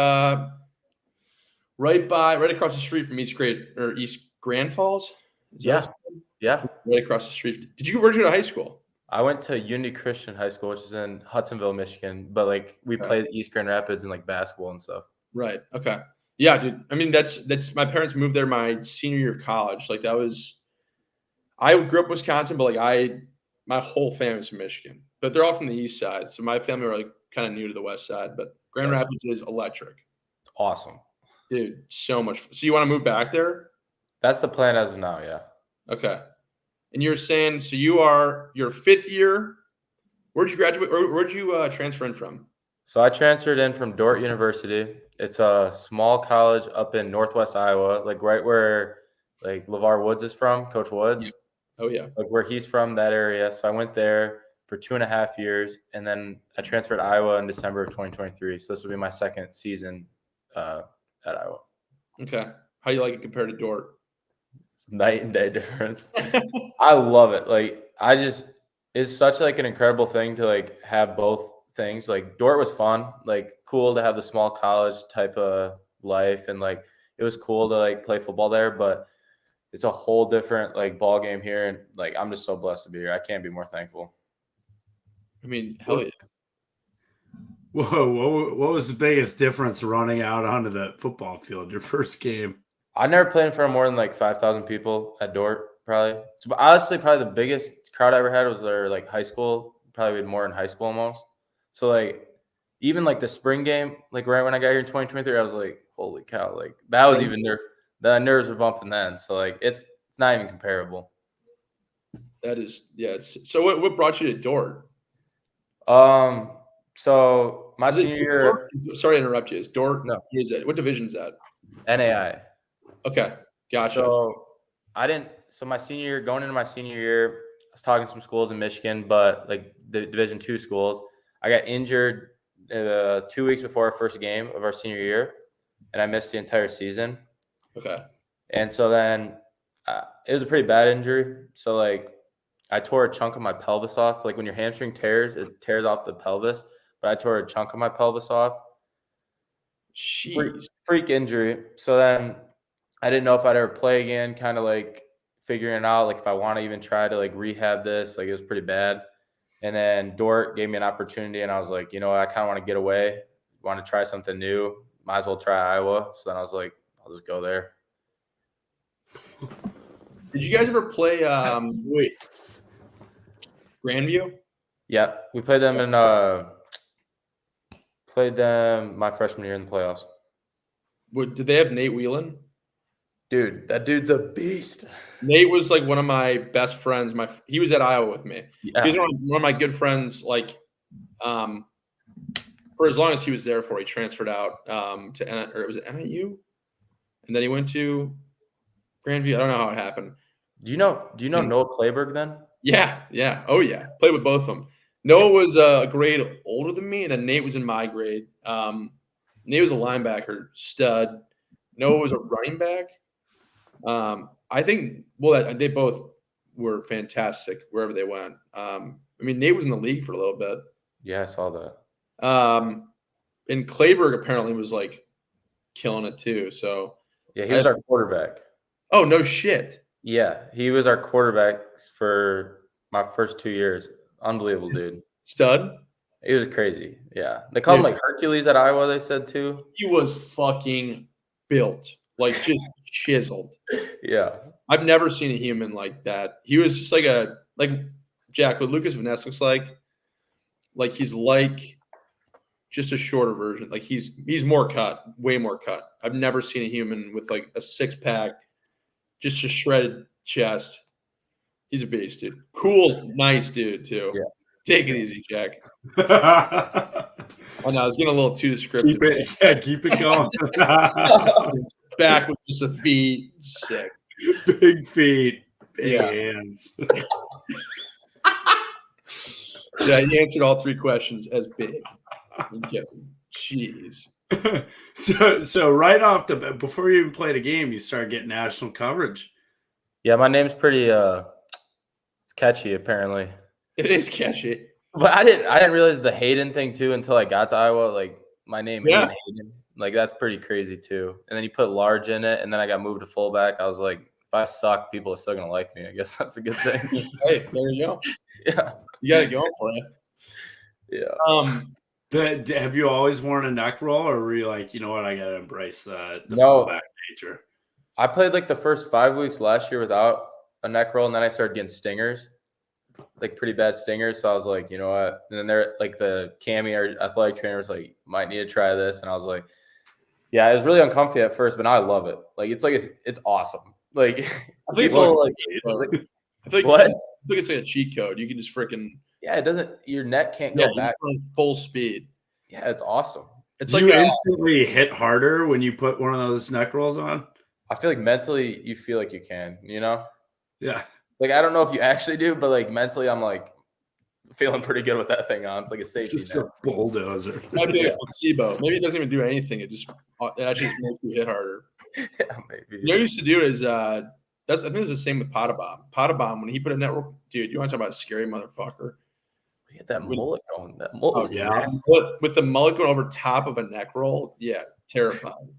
right across the street from East Grand Falls. Yeah. Right across the street. Where'd you go to high school? I went to Unity Christian High School, which is in Hudsonville, Michigan. But we played East Grand Rapids and basketball and stuff. Right. Okay. Yeah, dude. I mean, that's my parents moved there my senior year of college. I grew up in Wisconsin, but my whole family's from Michigan. But they're all from the east side. So my family were kind of new to the west side. But Grand Rapids is electric. It's awesome. Dude, so much. So you want to move back there? That's the plan as of now, yeah. Okay. And you're saying, so you're fifth year. Where'd you graduate? Or where'd you transfer in from? So I transferred in from Dordt University. It's a small college up in Northwest Iowa, right where LeVar Woods is from, Coach Woods. Yeah. Oh, yeah. Where he's from, that area. So I went there for 2.5 years, and then I transferred to Iowa in December of 2023. So this will be my second season at Iowa. Okay. How do you like it compared to Dordt? It's night and day difference. I love it. It's such an incredible thing to have both things. Dordt was fun, cool to have the small college type of life, and it was cool to play football there, but it's a whole different ball game here, and I'm just so blessed to be here. I can't be more thankful. I mean, hell yeah. Whoa, what was the biggest difference running out onto the football field your first game? I never played in front of more than 5,000 people at Dordt, probably. So, honestly, probably the biggest crowd I ever had was their high school. Probably had more in high school almost. So even the spring game, right when I got here in 2023, I was like, holy cow! That was even the nerves were bumping then. So it's not even comparable. That is, yeah. So what brought you to Dordt? So my senior year. Sorry to interrupt you. Is Dordt? No. What division is that? NAI. Okay, gotcha. So my senior year, going into my senior year, I was talking to some schools in Michigan, but the Division II schools. I got injured 2 weeks before our first game of our senior year, and I missed the entire season. Okay. And so then it was a pretty bad injury. So I tore a chunk of my pelvis off. When your hamstring tears, it tears off the pelvis. But I tore a chunk of my pelvis off. Jeez. Freak injury. So then I didn't know if I'd ever play again, kind of figuring it out, if I want to even try to rehab this. It was pretty bad. And then Dordt gave me an opportunity, and I was like, I kind of want to get away, want to try something new. Might as well try Iowa. So then I was like, I'll just go there. Did you guys ever play Grandview? Yeah, we played them my freshman year in the playoffs. Did they have Nate Whelan? Dude, that dude's a beast. Nate was one of my best friends. He was at Iowa with me. Yeah. He was one of my good friends. For as long as he was there for, he transferred out to was it NIU, and then he went to Grandview. I don't know how it happened. Do you know Noah Clayberg then? Yeah. Oh yeah, played with both of them. Noah was a grade older than me, and then Nate was in my grade. Nate was a linebacker, stud. Noah was a running back. I think, they both were fantastic wherever they went. Nate was in the league for a little bit. Yeah, I saw that. And Clayberg apparently was killing it too. So yeah, he was our quarterback. Oh, no shit. Yeah, he was our quarterback for my first 2 years. Unbelievable, dude. Stud? It was crazy. Yeah. They called him Hercules at Iowa, they said too. He was fucking built. Just chiseled. Yeah. I've never seen a human like that. He was just Jack, what Lucas Van Ness looks like he's just a shorter version. Like he's more cut, way more cut. I've never seen a human with like a 6-pack, just a shredded chest. He's a beast, dude. Cool, nice dude too. Yeah. Take it easy, Jack. I know I was getting a little too descriptive. Keep it going. Back with just a feet, sick. Big feet, big hands. Yeah, you answered all 3 questions as big. Jeez. So right off the bat, before you even played a game, you started getting national coverage. Yeah, my name's pretty it's catchy apparently. It is catchy. But I didn't realize the Hayden thing too until I got to Iowa. Like my name Yeah. ain't Hayden. Like that's pretty crazy too. And then you put large in it, and then I got moved to fullback. I was like, if I suck, people are still gonna like me. I guess that's a good thing. Hey, there you go. Yeah. You got it going for you. Yeah. Have you always worn a neck roll, or were you like, you know what, I gotta embrace the No. fullback nature? I played like the first 5 weeks last year without a neck roll, and then I started getting stingers, like pretty bad stingers. So I was like, you know what? And then they're like the Cammy, our athletic trainer, was like, might need to try this. And I was like, yeah, it was really uncomfy at first, but now I love it. Like it's awesome. Like I think it's people like, I think what? I think it's like a cheat code. You can just freaking It doesn't. Your neck can't go back. Full speed. Yeah, it's awesome. It's Do like you instantly hit harder when you put one of those neck rolls on? I feel like mentally you feel like you can, you know? Yeah. Like I don't know if you actually do, but like mentally I'm like feeling pretty good with that thing on. It's like a safety It's just net. a bulldozer. It might be a placebo. Maybe it doesn't even do anything. It actually makes you hit harder. Yeah, maybe. You know what I used to do is I think it's the same with Pottabomb. Pottabomb, when he put a network, dude, you want to talk about a scary motherfucker? We had that mullet going. That mullet was nasty. With the mullet going over top of a neck roll, yeah, terrifying.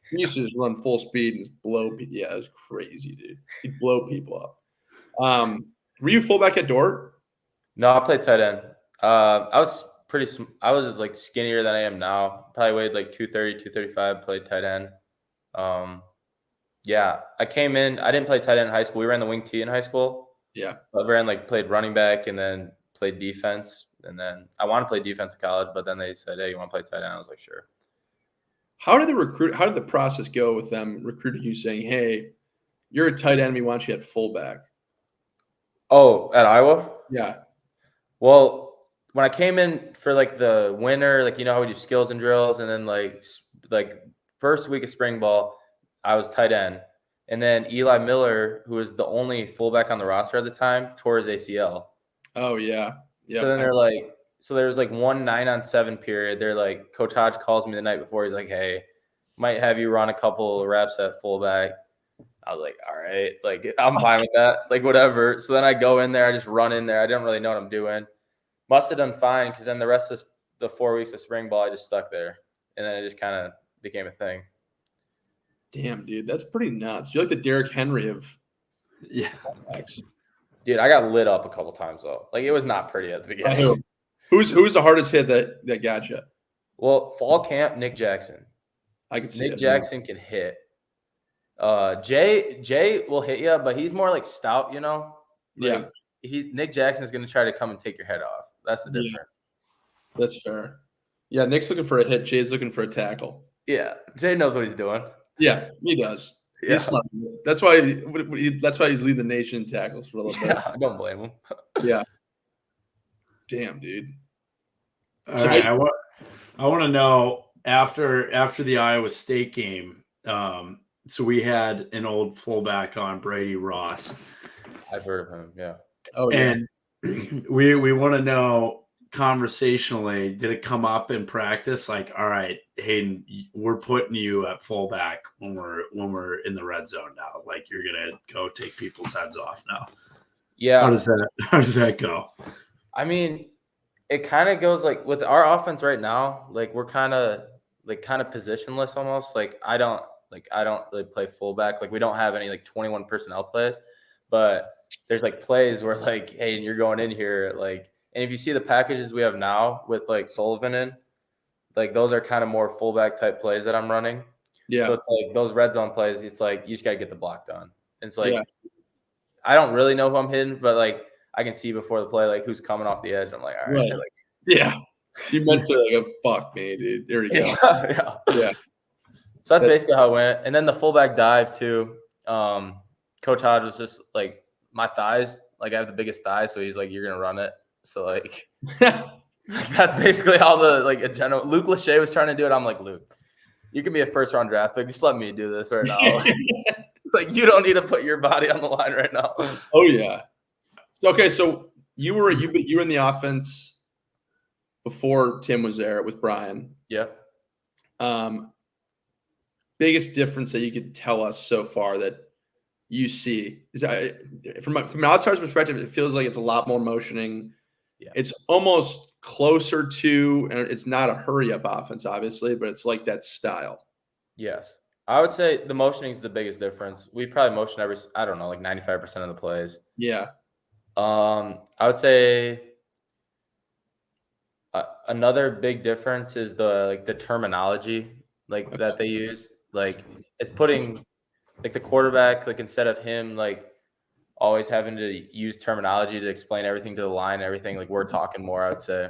He used to just run full speed and just blow people. Yeah, it was crazy, dude. He'd blow people up. Were you fullback at Dort? No, I played tight end. I was I was like skinnier than I am now. Probably weighed like 230, 235, played tight end. Yeah, I came in. I didn't play tight end in high school. We ran the wing T in high school. Yeah. I played running back and then played defense. And then I wanted to play defense in college, but then they said, hey, you want to play tight end? I was like, sure. How did the process go with them recruiting you saying, hey, you're a tight end, we want you at fullback? Oh, at Iowa? Yeah. Well, when I came in for like the winter, like, you know how we do skills and drills, and then like first week of spring ball, I was tight end. And then Eli Miller, who was the only fullback on the roster at the time, tore his ACL. Oh, yeah. Yeah. So then there was like 1 9-on-7 period. They're like, Coach Hodge calls me the night before. He's like, hey, might have you run a couple reps at fullback. I was like, all right, like I'm fine with that, like whatever. So then I go in there, I just run in there. I didn't really know what I'm doing. Must have done fine because then the rest of the 4 weeks of spring ball, I just stuck there. And then it just kind of became a thing. Damn, dude, that's pretty nuts. You're like the Derrick Henry of fullbacks. Dude, I got lit up a couple times though. Like it was not pretty at the beginning. Who's the hardest hit that got you? Well, fall camp, Nick Jackson. I can see Nick Jackson can hit. Jay will hit you, but he's more like stout, you know? Like, yeah. Nick Jackson is going to try to come and take your head off. That's the difference. Yeah. That's fair. Yeah, Nick's looking for a hit. Jay's looking for a tackle. Yeah, Jay knows what he's doing. Yeah, he does. Yeah. He's smart. That's why he's leading the nation in tackles for a little bit. Yeah, I don't blame him. Yeah. Damn, dude. All right, I want to know after the Iowa State game. So we had an old fullback on, Brady Ross. I've heard of him. Yeah. Oh yeah. And we want to know conversationally, did it come up in practice? Like, all right, Hayden, we're putting you at fullback when we're in the red zone now. Like, you're gonna go take people's heads off now. Yeah. How does that go? I mean, it kind of goes like with our offense right now. Like we're kind of positionless almost. Like I don't really play fullback. Like we don't have any like 21 personnel plays, but there's like plays where like, hey, you're going in here like. And if you see the packages we have now with like Sullivan in, like those are kind of more fullback type plays that I'm running. Yeah. So it's like those red zone plays, it's like you just got to get the block done. And it's like, I don't really know who I'm hitting, but like I can see before the play, like who's coming off the edge. I'm like, all right. Right. Like, yeah. You meant to like, fuck me, dude. There we go. Yeah. So that's basically how it went. And then the fullback dive too. Coach Hodge was just like, my thighs, like I have the biggest thighs, so he's like, you're gonna run it. So like that's basically how a general Luke Lachey was trying to do it. I'm like, Luke, you can be a first round draft pick. Just let me do this right now. Like you don't need to put your body on the line right now. Oh yeah. Okay, so you were in the offense before Tim was there with Brian. Yeah. Biggest difference that you could tell us so far that you see is from an outsider's perspective, it feels like it's a lot more motioning. Yeah. It's almost closer to, and it's not a hurry up offense, obviously, but it's like that style. Yes. I would say the motioning is the biggest difference. We probably motion like 95% of the plays. Yeah. I would say another big difference is the terminology that they use. Like it's putting like the quarterback, like instead of him like always having to use terminology to explain everything to the line and everything, like we're talking more, I would say.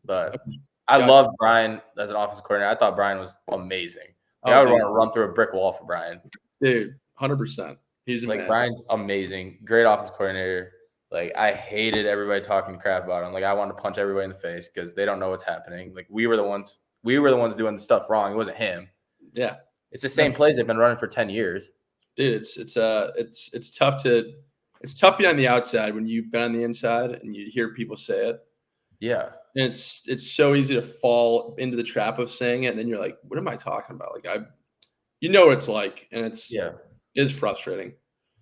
But I loved Brian as an offensive coordinator. I thought Brian was amazing. Like, I would want to run through a brick wall for Brian. Dude, 100%. He's like Brian's amazing. Great offensive coordinator. Like I hated everybody talking crap about him. Like I wanted to punch everybody in the face because they don't know what's happening. Like we were the ones doing the stuff wrong. It wasn't him. Yeah. It's the same plays they've been running for 10 years. Dude, it's tough being on the outside when you've been on the inside and you hear people say it. Yeah. And it's so easy to fall into the trap of saying it, and then you're like, what am I talking about? Like you know what it's like, and it is frustrating.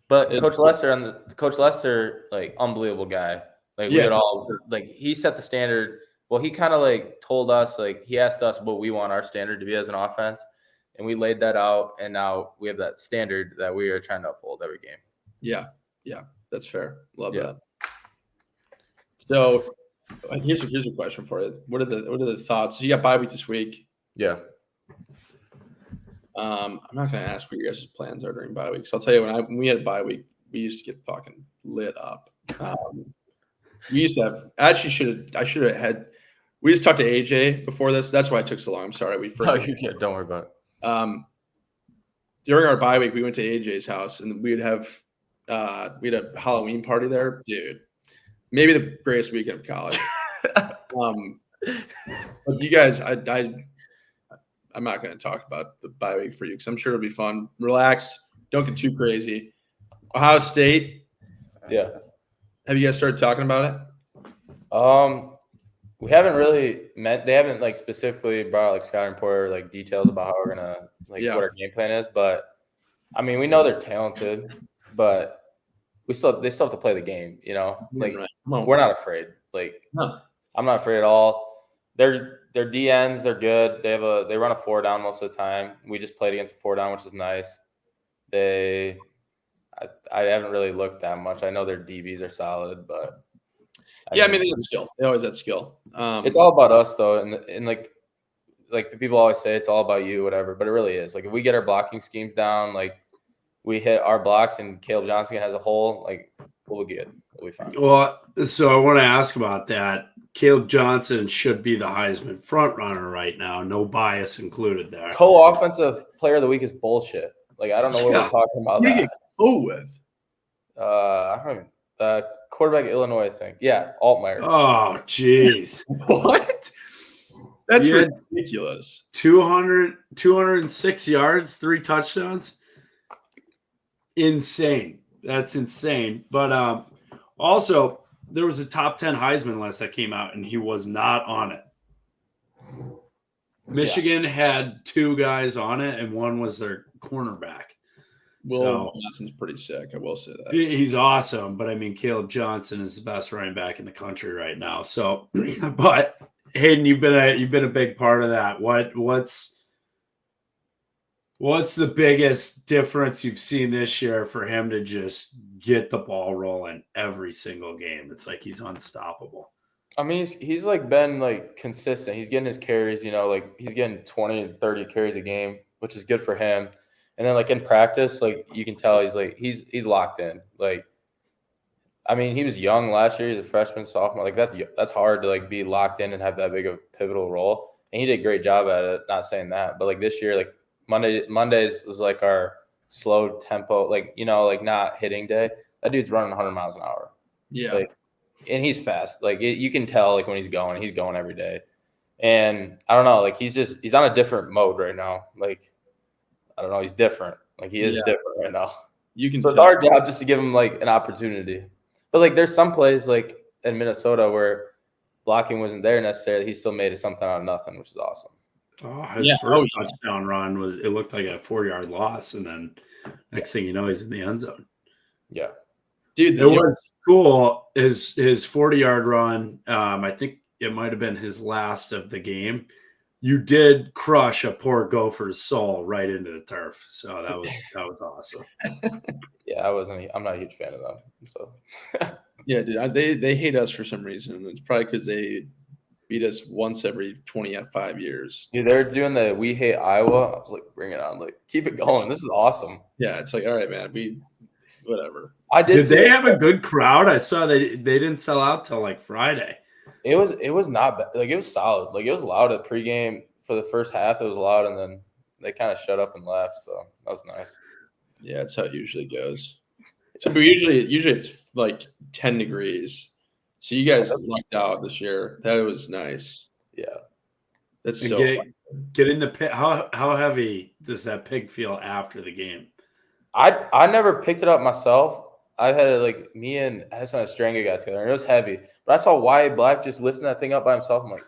But Coach Lester, like unbelievable guy. Like we could all like he set the standard. Well, he kind of like told us, like he asked us what we want our standard to be as an offense, and we laid that out, and now we have that standard that we are trying to uphold every game. Yeah, that's fair. Love that. So here's a question for you. What are the thoughts? So you got bye week this week. Yeah. I'm not going to ask what your guys' plans are during bye weeks. I'll tell you when we had a bye week, we used to get fucking lit up. We used to have. I should have had. We just talked to AJ before this. That's why it took so long. I'm sorry. Don't worry about it. During our bye week, we went to AJ's house, and we had a Halloween party there, dude. Maybe the greatest weekend of college. But you guys, I'm not going to talk about the bye week for you because I'm sure it'll be fun. Relax. Don't get too crazy. Ohio State. Yeah. Have you guys started talking about it? We haven't really they haven't like specifically brought like scouting report or like details about how we're going to what our game plan is. But I mean, we know they're talented, but they still have to play the game, you know, like we're not afraid. Like I'm not afraid at all. They're DNs. They're good. They run a 4-down most of the time. We just played against a 4-down, which is nice. I haven't really looked that much. I know their DBs are solid, but they got skill. They always have skill. It's all about us though, and like people always say it's all about you, whatever. But it really is. Like if we get our blocking schemes down, like we hit our blocks, and Caleb Johnson has a hole, like we'll be good. We'll be fine. Well, so I want to ask about that. Caleb Johnson should be the Heisman front runner right now. No bias included there. Co-offensive player of the week is bullshit. Like I don't know what we're talking about. Who do you go with? I don't even. Quarterback Illinois, I think. Yeah, Altmaier. Oh, jeez. What? That's ridiculous. 206 yards, 3 touchdowns. Insane. That's insane. But also, there was a top 10 Heisman list that came out, and he was not on it. Michigan had 2 guys on it, and one was their cornerback. Will Johnson's pretty sick. I will say that. He's awesome, but I mean, Caleb Johnson is the best running back in the country right now. So, but Hayden, you've been a big part of that. What's the biggest difference you've seen this year for him to just get the ball rolling every single game? It's like he's unstoppable. I mean, he's like been like consistent. He's getting his carries, you know, like he's getting 20 and 30 carries a game, which is good for him. And then like in practice, like you can tell he's locked in. Like I mean, he was young last year. He's a freshman, sophomore. Like that's hard to like be locked in and have that big of a pivotal role. And he did a great job at it. Not saying that, but like this year, like Mondays was like our slow tempo, like like not hitting day. That dude's running 100 miles an hour. Yeah, like, and he's fast. Like you can tell, like when he's going every day. And I don't know, like he's on a different mode right now. Like I don't know, he's different. Like he is different right now. You can. So it's our job just to give him like an opportunity. But like there's some plays like in Minnesota where blocking wasn't there necessarily. He still made it something out of nothing, which is awesome. Oh, his first touchdown run it looked like a 4-yard loss, and then next thing you know, he's in the end zone. Yeah, dude, it was cool. His 40-yard run. I think it might have been his last of the game. You did crush a poor gopher's soul right into the turf. So that was awesome. Yeah, I'm not a huge fan of them. So yeah, dude, they hate us for some reason. It's probably because they beat us once every 25 years. Dude, they're doing the We Hate Iowa. I was like, bring it on. Like, keep it going. This is awesome. Yeah, it's like, all right, man. Whatever. Did they have a good crowd? I saw they didn't sell out till like Friday. It was not bad. Like it was solid. Like it was loud at pregame for the first half. It was loud, and then they kind of shut up and left. So that was nice. Yeah, that's how it usually goes. So but usually it's like 10 degrees. So you guys lucked out this year. That was nice. Yeah, that's so. Get in the pit. How heavy does that pig feel after the game? I never picked it up myself. I had it like me and Hassan Estranga got together, and it was heavy. But I saw Wyatt Black just lifting that thing up by himself. I'm like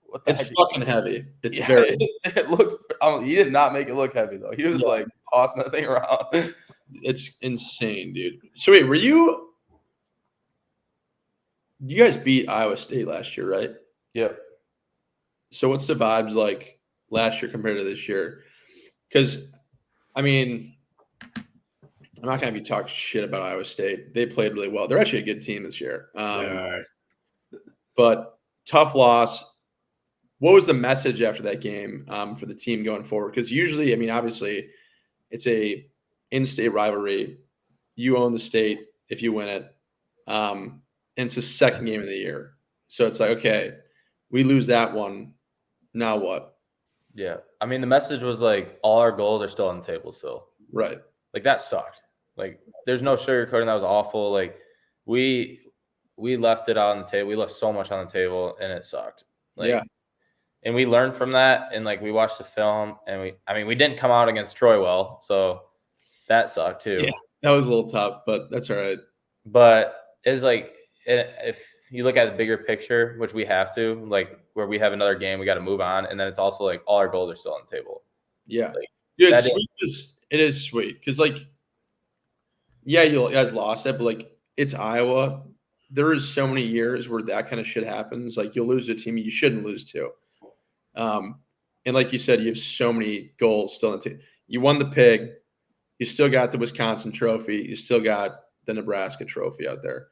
what the heck? It's fucking heavy. It's very. It looked. He did not make it look heavy though. He was like tossing that thing around. It's insane, dude. So wait, you guys beat Iowa State last year, right? Yep. So what's the vibes like last year compared to this year? Because, I mean, I'm not going to be talking shit about Iowa State. They played really well. They're actually a good team this year. But tough loss. What was the message after that game for the team going forward? Because usually, I mean, obviously, it's a in-state rivalry. You own the state if you win it. And it's the second game of the year. So it's like, okay, we lose that one. Now what? Yeah. I mean, the message was like all our goals are still on the table still. Right. Like that sucked. Like there's no sugarcoating. That was awful. Like we left it on the table. We left so much on the table and it sucked. Like, yeah. And we learned from that. And like we watched the film and we didn't come out against Troy well. So that sucked too. Yeah, that was a little tough, but that's all right. But it's like, if you look at the bigger picture, which we have to, like where we have another game, we got to move on. And then it's also like all our goals are still on the table. Yeah. Like, dude, it is sweet. Because like, yeah, you guys lost it, but like it's Iowa. There is so many years where that kind of shit happens. Like you'll lose to a team you shouldn't lose to. And like you said, you have so many goals still in the team. You won the pig. You still got the Wisconsin trophy. You still got the Nebraska trophy out there.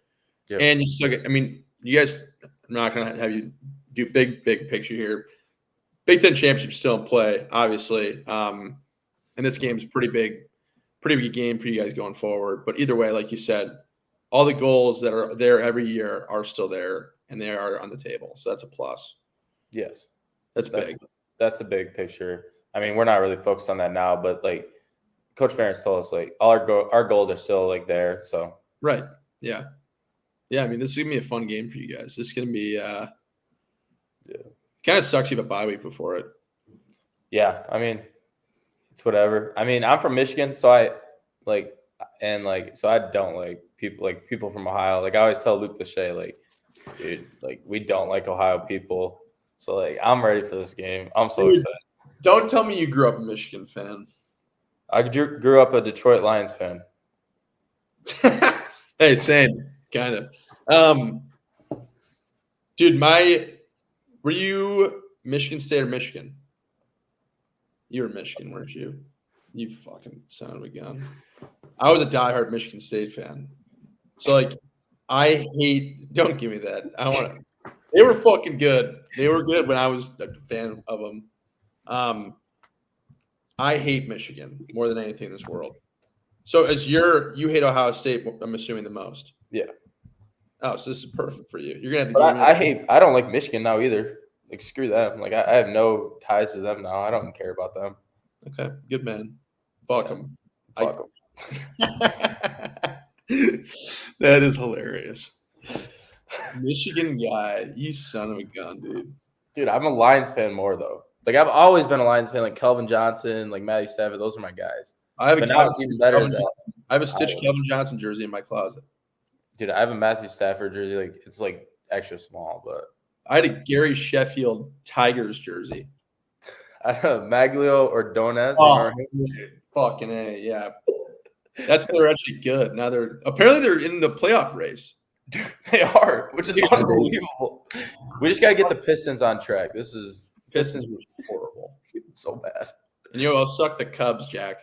Yep. And you still get, I mean, you guys, I'm not going to have you do big picture here. Big Ten championship still in play, obviously. And this game is pretty big game for you guys going forward. But either way, like you said, all the goals that are there every year are still there and they are on the table. So that's a plus. Yes. That's big. That's the big picture. I mean, we're not really focused on that now, but like Coach Ferentz told us, like all our goals are still like there. So right. Yeah. Yeah. I mean, this is gonna be a fun game for you guys. This is gonna be kind of sucks you have a bye week before it. Yeah. I mean, it's whatever. I mean, I'm from Michigan, so I don't like people from Ohio. Like I always tell Luke Lachey, like, dude, like we don't like Ohio people. So like I'm ready for this game. I'm so excited. Don't tell me you grew up a Michigan fan. I grew up a Detroit Lions fan. Hey, same kind of. Dude, were you Michigan State or Michigan? You were Michigan, weren't you? You fucking son of a gun. I was a diehard Michigan State fan. So like, don't give me that. I don't want to. They were fucking good. They were good when I was a fan of them. I hate Michigan more than anything in this world. So you hate Ohio State, I'm assuming the most. Yeah. Oh, so this is perfect for you. You're gonna have to. But I don't like Michigan now either. Like screw them. Like I have no ties to them now. I don't care about them. Okay, good man. Fuck them. Fuck them. That is hilarious. Michigan guy, you son of a gun, dude. Dude, I'm a Lions fan more though. Like I've always been a Lions fan. Like Kelvin Johnson, like Matthew Stafford, those are my guys. I have a Stitch Kelvin Johnson jersey in my closet. Dude, I have a Matthew Stafford jersey. Like it's like extra small, but I had a Gary Sheffield Tigers jersey. I have Maglio or Donez. Oh, fucking A, yeah. They're actually good. Now they're in the playoff race. Dude, they are, which is unbelievable. We just gotta get the Pistons on track. Pistons were horrible. So bad. And I'll suck the Cubs, Jack.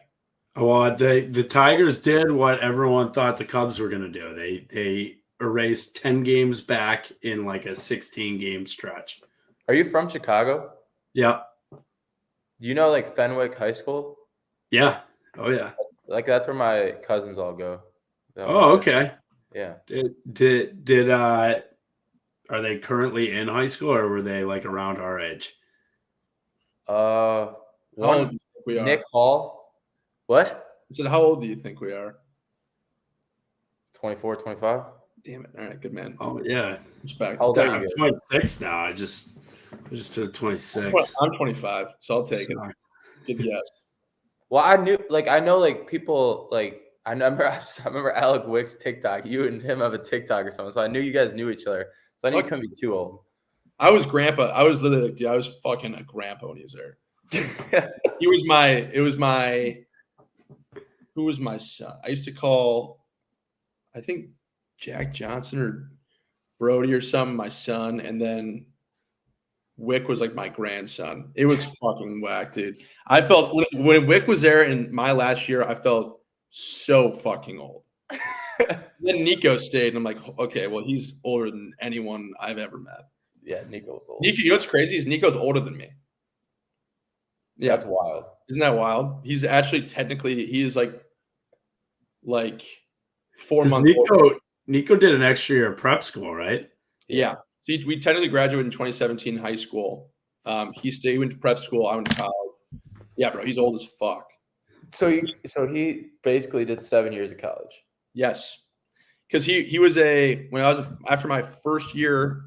Well, the Tigers did what everyone thought the Cubs were going to do. They erased 10 games back in like a 16-game stretch. Are you from Chicago? Yeah. Do you know like Fenwick High School? Yeah. Oh yeah. Like that's where my cousins all go. Oh, okay. Yeah. Did are they currently in high school or were they like around our age? One we are. Nick Hall. What? I said, how old do you think we are? 24, 25. Damn it. All right, good man. Oh yeah. Respect. How old are you I'm guys? 26 now. I just turned 26. I'm 25, so I'll take it. Good guess. Well, I know people like I remember Alec Wick's TikTok. You and him have a TikTok or something. So I knew you guys knew each other. So I knew you couldn't be too old. I was grandpa. I was literally like, dude, I was fucking a grandpa when he was there. Who was my son? I used to call, I think Jack Johnson or Brody or something, my son, and then Wick was like my grandson. It was fucking whack, dude. I felt when Wick was there in my last year, I felt so fucking old. Then Nico stayed, and I'm like, okay, well, he's older than anyone I've ever met. Yeah, Nico was old. Nico, you know what's crazy is Nico's older than me. Yeah, that's wild. Isn't that wild? He's actually he is like 4 months old. Nico did an extra year of prep school, right? Yeah. So we technically graduated in 2017 high school. He went to prep school. I went to college. Yeah, bro, he's old as fuck. So he basically did 7 years of college. Yes, because he was after my first year,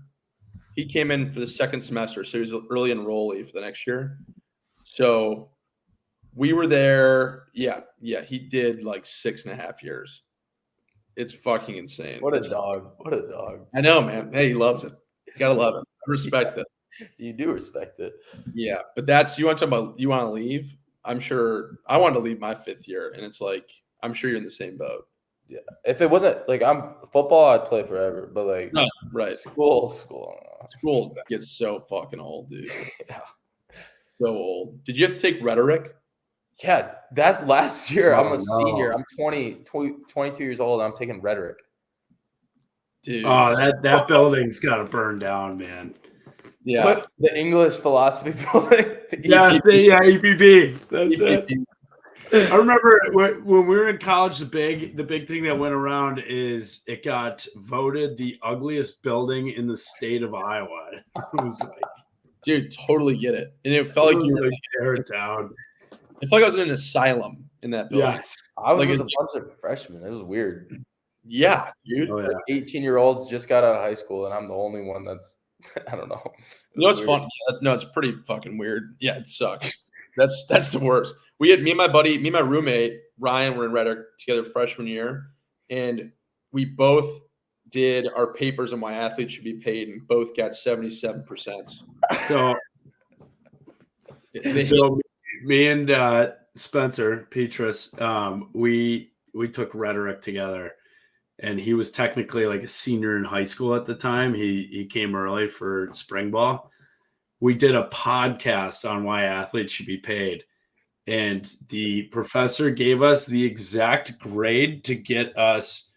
he came in for the second semester, so he was an early enrollee for the next year. So we were there. Yeah, he did like 6.5 years. It's fucking insane. What a dog. I know, man. Hey, he loves it. You gotta love it. I respect it. You do respect it. Yeah, but you want to talk about you want to leave? I'm sure I wanted to leave my 5th year, and it's like I'm sure you're in the same boat. Yeah. If it wasn't like I'm football, I'd play forever. But like no, right. School gets so fucking old, dude. Yeah. So old. Did you have to take rhetoric? Yeah, that's last year. Oh, I'm a senior. I'm 22 years old. I'm taking rhetoric. Dude. Oh, that building's got to burn down, man. Yeah. What, the English philosophy building? EPB. That's EPB. it. I remember when we were in college, the big thing that went around is it got voted the ugliest building in the state of Iowa. It was like, dude, totally get it. And it felt like you were tear it down. I felt like I was in an asylum in that building. Yes. I was with a bunch of freshmen. It was weird. Yeah, dude. Oh, yeah. 18-year-olds just got out of high school, and I'm the only one that's I don't know. You know what's fun? Yeah, it's pretty fucking weird. Yeah, it sucks. That's the worst. Me and my roommate Ryan were in rhetoric together freshman year, and we both did our papers on why athletes should be paid, and both got 77%. So me and Spencer Petrus, we took rhetoric together, and he was technically like a senior in high school at the time. He came early for spring ball. We did a podcast on why athletes should be paid. And the professor gave us the exact grade to get us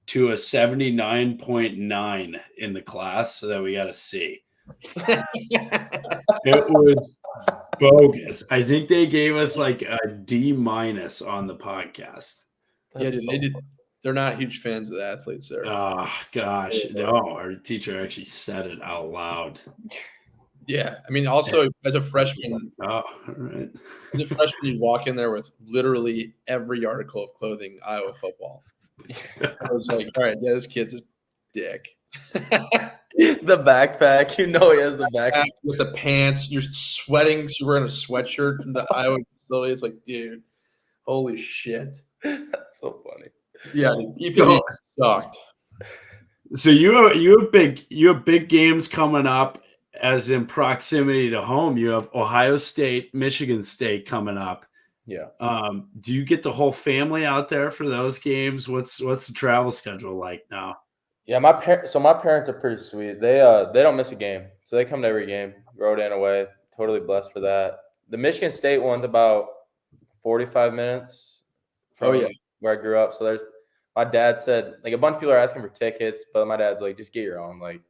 to a 79.9 in the class so that we got a C. It was bogus. I think they gave us like a D- on the podcast. Yeah, dude, they're not huge fans of the athletes there. Oh gosh, no! Our teacher actually said it out loud. Yeah, I mean, also as a freshman, oh, all right. As a freshman, you walk in there with literally every article of clothing Iowa football. I was like, all right, yeah, this kid's a dick. The backpack, he has the backpack with the pants. You're sweating, so you're wearing a sweatshirt from the Iowa facility. It's like, dude, holy shit. That's so funny. Yeah, dude, EPB sucked. So you have big games coming up, as in proximity to home. You have Ohio State, Michigan State coming up. Yeah. Do you get the whole family out there for those games? What's the travel schedule like now? Yeah, my parents are pretty sweet. They don't miss a game, so they come to every game, road and away. Totally blessed for that. The Michigan State one's about 45 minutes from where I grew up. So my dad said, like, a bunch of people are asking for tickets, but my dad's like, just get your own. Like,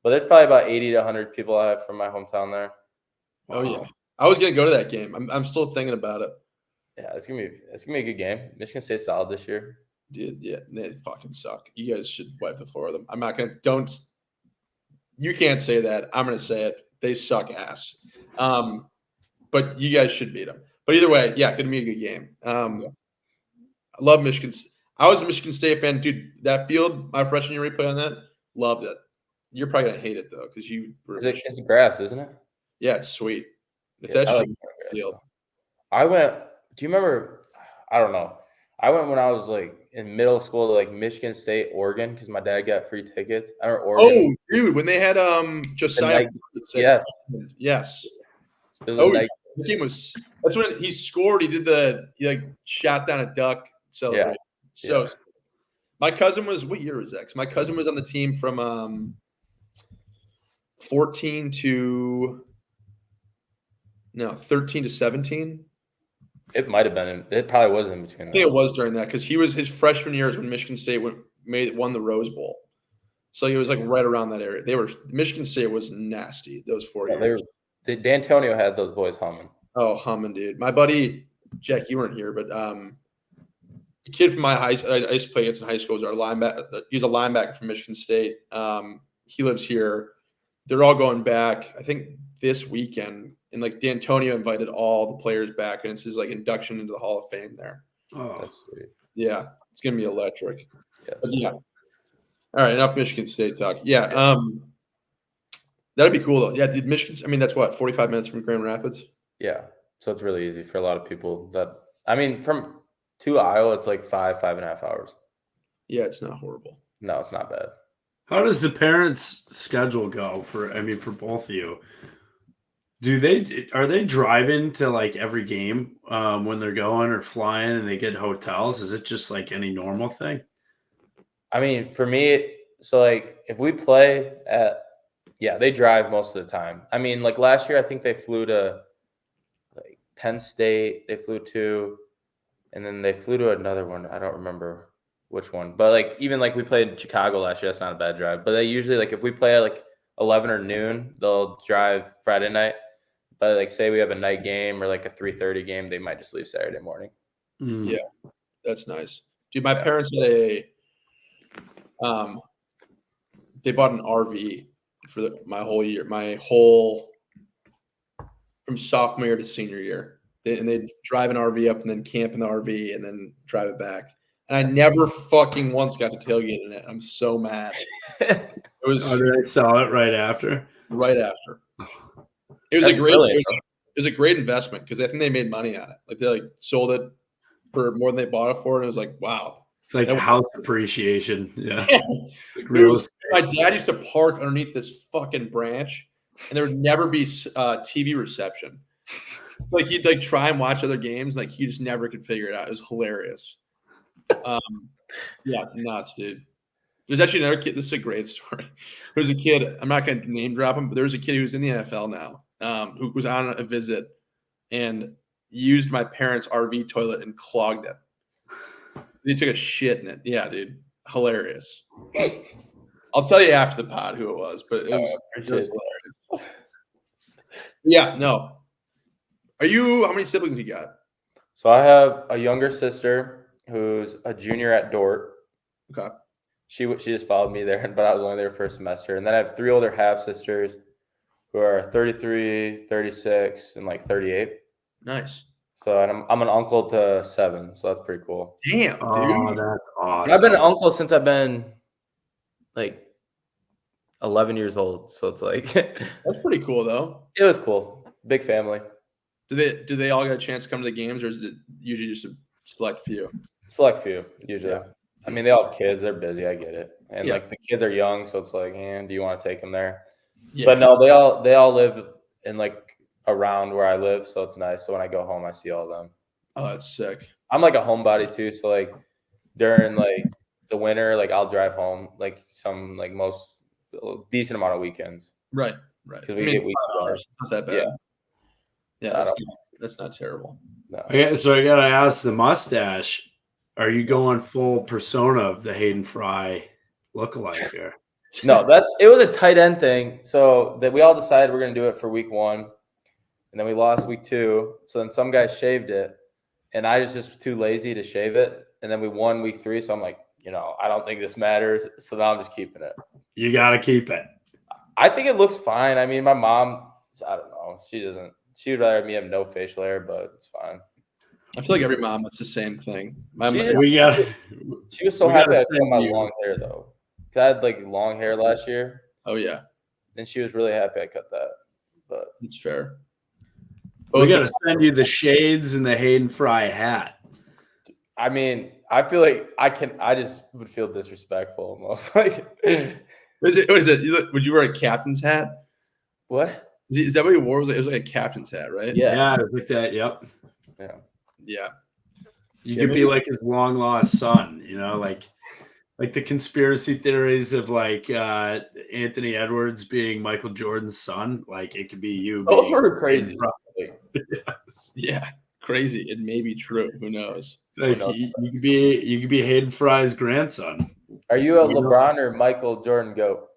but there's probably about 80 to 100 people I have from my hometown there. Wow. Oh yeah, I was gonna go to that game. I'm still thinking about it. Yeah, it's gonna be a good game. Michigan State's solid this year. Dude, yeah, they fucking suck. You guys should wipe the floor with them. I'm not gonna. You can't say that. I'm gonna say it. They suck ass. But you guys should beat them. But either way, yeah, gonna be a good game. I love Michigan. I was a Michigan State fan, dude. That field, my freshman year, we played on that. Loved it. You're probably gonna hate it though, because you. It's grass, isn't it? Yeah, it's sweet. It's actually a deal. I went. Do you remember? I don't know. I went when I was like in middle school to like Michigan State, Oregon, because my dad got free tickets. I remember Oregon. Oh, dude, when they had Josiah. Yes. The game was. That's when he scored. He like shot down a duck. Celebration. Yeah. So my cousin was. What year was that? 'Cause my cousin was on the team from 13 to 17. It might have been. It probably was in between. I think it was during that because his freshman year is when Michigan State won the Rose Bowl. So he was like right around that area. Michigan State was nasty those 4 years. D'Antonio had those boys humming. Oh, humming, dude. My buddy Jack, you weren't here, but a kid from my I used to play against in high school was our linebacker. He's a linebacker from Michigan State. He lives here. They're all going back, I think, this weekend. And like D'Antonio invited all the players back, and it's his like induction into the Hall of Fame there. Oh, that's sweet. Yeah, it's gonna be electric. Yeah. All right, enough Michigan State talk. Yeah, that'd be cool though. Yeah, did Michigan? I mean, that's what 45 minutes from Grand Rapids. Yeah, so it's really easy for a lot of people. From to Iowa, it's like 5.5 hours. Yeah, it's not horrible. No, it's not bad. How does the parents' schedule go for both of you? Are they driving to like every game when they're going or flying and they get hotels? Is it just like any normal thing? I mean, for me, so like if we play they drive most of the time. I mean, like last year, I think they flew to like Penn State, they flew to, and then they flew to another one. I don't remember which one, but like even like we played in Chicago last year, that's not a bad drive. But they usually like if we play at like 11 or noon, they'll drive Friday night. But like say we have a night game or like a 3:30 game, they might just leave Saturday morning. Yeah, that's nice. Dude, my parents had they bought an RV for my whole from sophomore year to senior year. They drive an RV up and then camp in the RV and then drive it back. And I never fucking once got to tailgate in it. I'm so mad. It was. Oh, did I sell it right after? Right after. It was a great investment because I think they made money on it. Like they like sold it for more than they bought it for, and it was like, wow. It's like house appreciation. Yeah. My dad used to park underneath this fucking branch, and there would never be TV reception. Like he'd like try and watch other games, like he just never could figure it out. It was hilarious. Yeah, nuts, dude. There's actually another kid. This is a great story. There's a kid. I'm not going to name drop him, but there's a kid who's in the NFL now, who was on a visit and used my parents' RV toilet and clogged it. He took a shit in it. Yeah, dude. Hilarious. I'll tell you after the pod who it was, but it was hilarious. Yeah, no. How many siblings you got? So I have a younger sister who's a junior at Dort. Okay. She just followed me there, but I was only there for a semester. And then I have 3 older half sisters who are 33, 36, and like 38. Nice. So I'm an uncle to 7, so that's pretty cool. Damn, dude. Oh, that's awesome. I've been an uncle since I've been like 11 years old. So it's like That's pretty cool, though. it was cool. Big family. Do they all get a chance to come to the games, or is it usually just a select few? Select few, usually. Yeah. I mean, they all have kids. They're busy. I get it. And Yeah. like the kids are young, so it's like, do you want to take them there? Yeah. But no, they all live in like around where I live, so it's nice. So when I go home, I see all of them. Oh, that's sick. I'm like a homebody too, so like during like the winter, like I'll drive home like some like most decent amount of weekends. Right. Because we get weekends. It's not that bad. Yeah, that's not terrible. No. Okay, so I gotta ask the mustache. Are you going full persona of the Hayden Fry lookalike here? No, it was a tight end thing. So that we all decided we're gonna do it for week 1, and then we lost week 2. So then some guy shaved it, and I was just too lazy to shave it. And then we won week 3. So I'm like, I don't think this matters. So now I'm just keeping it. You gotta keep it. I think it looks fine. I mean, my mom, I don't know. She would rather me have no facial hair, but it's fine. I feel like every mom wants the same thing. She was so happy I cut my long hair though. I had like long hair last year. Oh yeah. And she was really happy I cut that. But it's fair. We gotta send you the shades and the Hayden Fry hat. I mean, I feel like I just would feel disrespectful almost. Like was it? Would you wear a captain's hat? What? Is that what he wore? It was like a captain's hat, right? Yeah, it was like that. Yep. Yeah. You could be like his long lost son, like the conspiracy theories of like Anthony Edwards being Michael Jordan's son. Like it could be you. Those were crazy. Yes. Yeah, crazy. It may be true. Who knows? It's like you could be Hayden Fry's grandson. Are you a LeBron or Michael Jordan goat?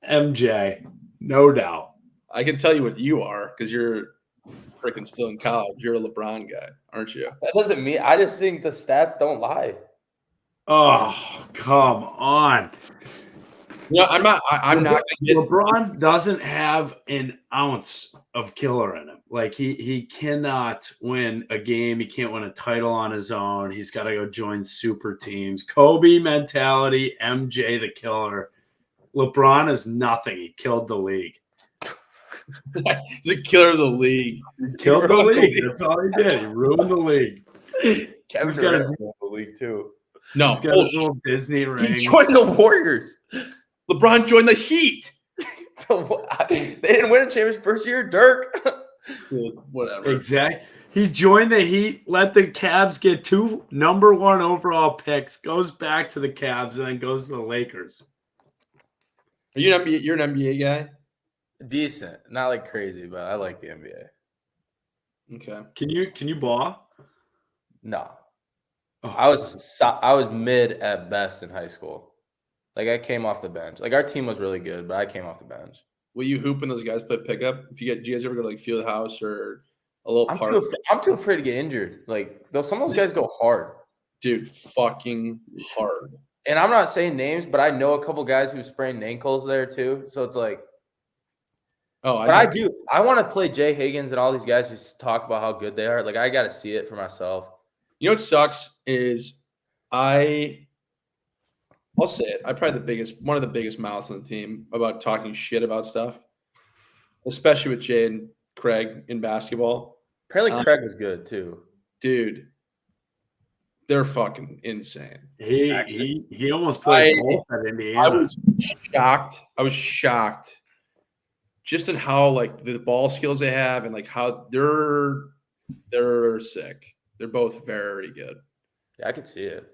MJ, no doubt. I can tell you what you are because you're freaking still in college. You're a LeBron guy, aren't you? That doesn't mean. I just think the stats don't lie. Oh, come on. No, I'm not. I'm not. LeBron doesn't have an ounce of killer in him. Like he cannot win a game. He can't win a title on his own. He's got to go join super teams. Kobe mentality. MJ the killer. LeBron is nothing. He killed the league. He's a killer of the league. He killed the league. That's all he did. He ruined the league. Kevin's got the league too. No, he's got his little Disney ring. He joined the Warriors. LeBron joined the Heat. They didn't win a championship first year, Dirk. Whatever. Exactly. He joined the Heat, let the Cavs get 2 number 1 overall picks, goes back to the Cavs, and then goes to the Lakers. Are you an NBA? You're an NBA guy? Decent, not like crazy, but I like the NBA. Okay. Can you ball? No, Oh. I was mid at best in high school. Like I came off the bench. Like our team was really good, but I came off the bench. Will you hoop when those guys play pickup? Do you guys ever go to like Field House or a little park? I'm too afraid to get injured. Like some of those guys go hard, dude. Fucking hard. And I'm not saying names, but I know a couple guys who sprained ankles there too. So it's like. Oh, I do. I want to play Jay Higgins and all these guys who talk about how good they are. Like I got to see it for myself. You know what sucks is I'll say it. I'm probably one of the biggest mouths on the team about talking shit about stuff, especially with Jay and Craig in basketball. Apparently, Craig was good too, dude. They're fucking insane. He almost played both at Indiana. I was shocked. Just in how like the ball skills they have and like how they're sick. They're both very good. Yeah, I could see it.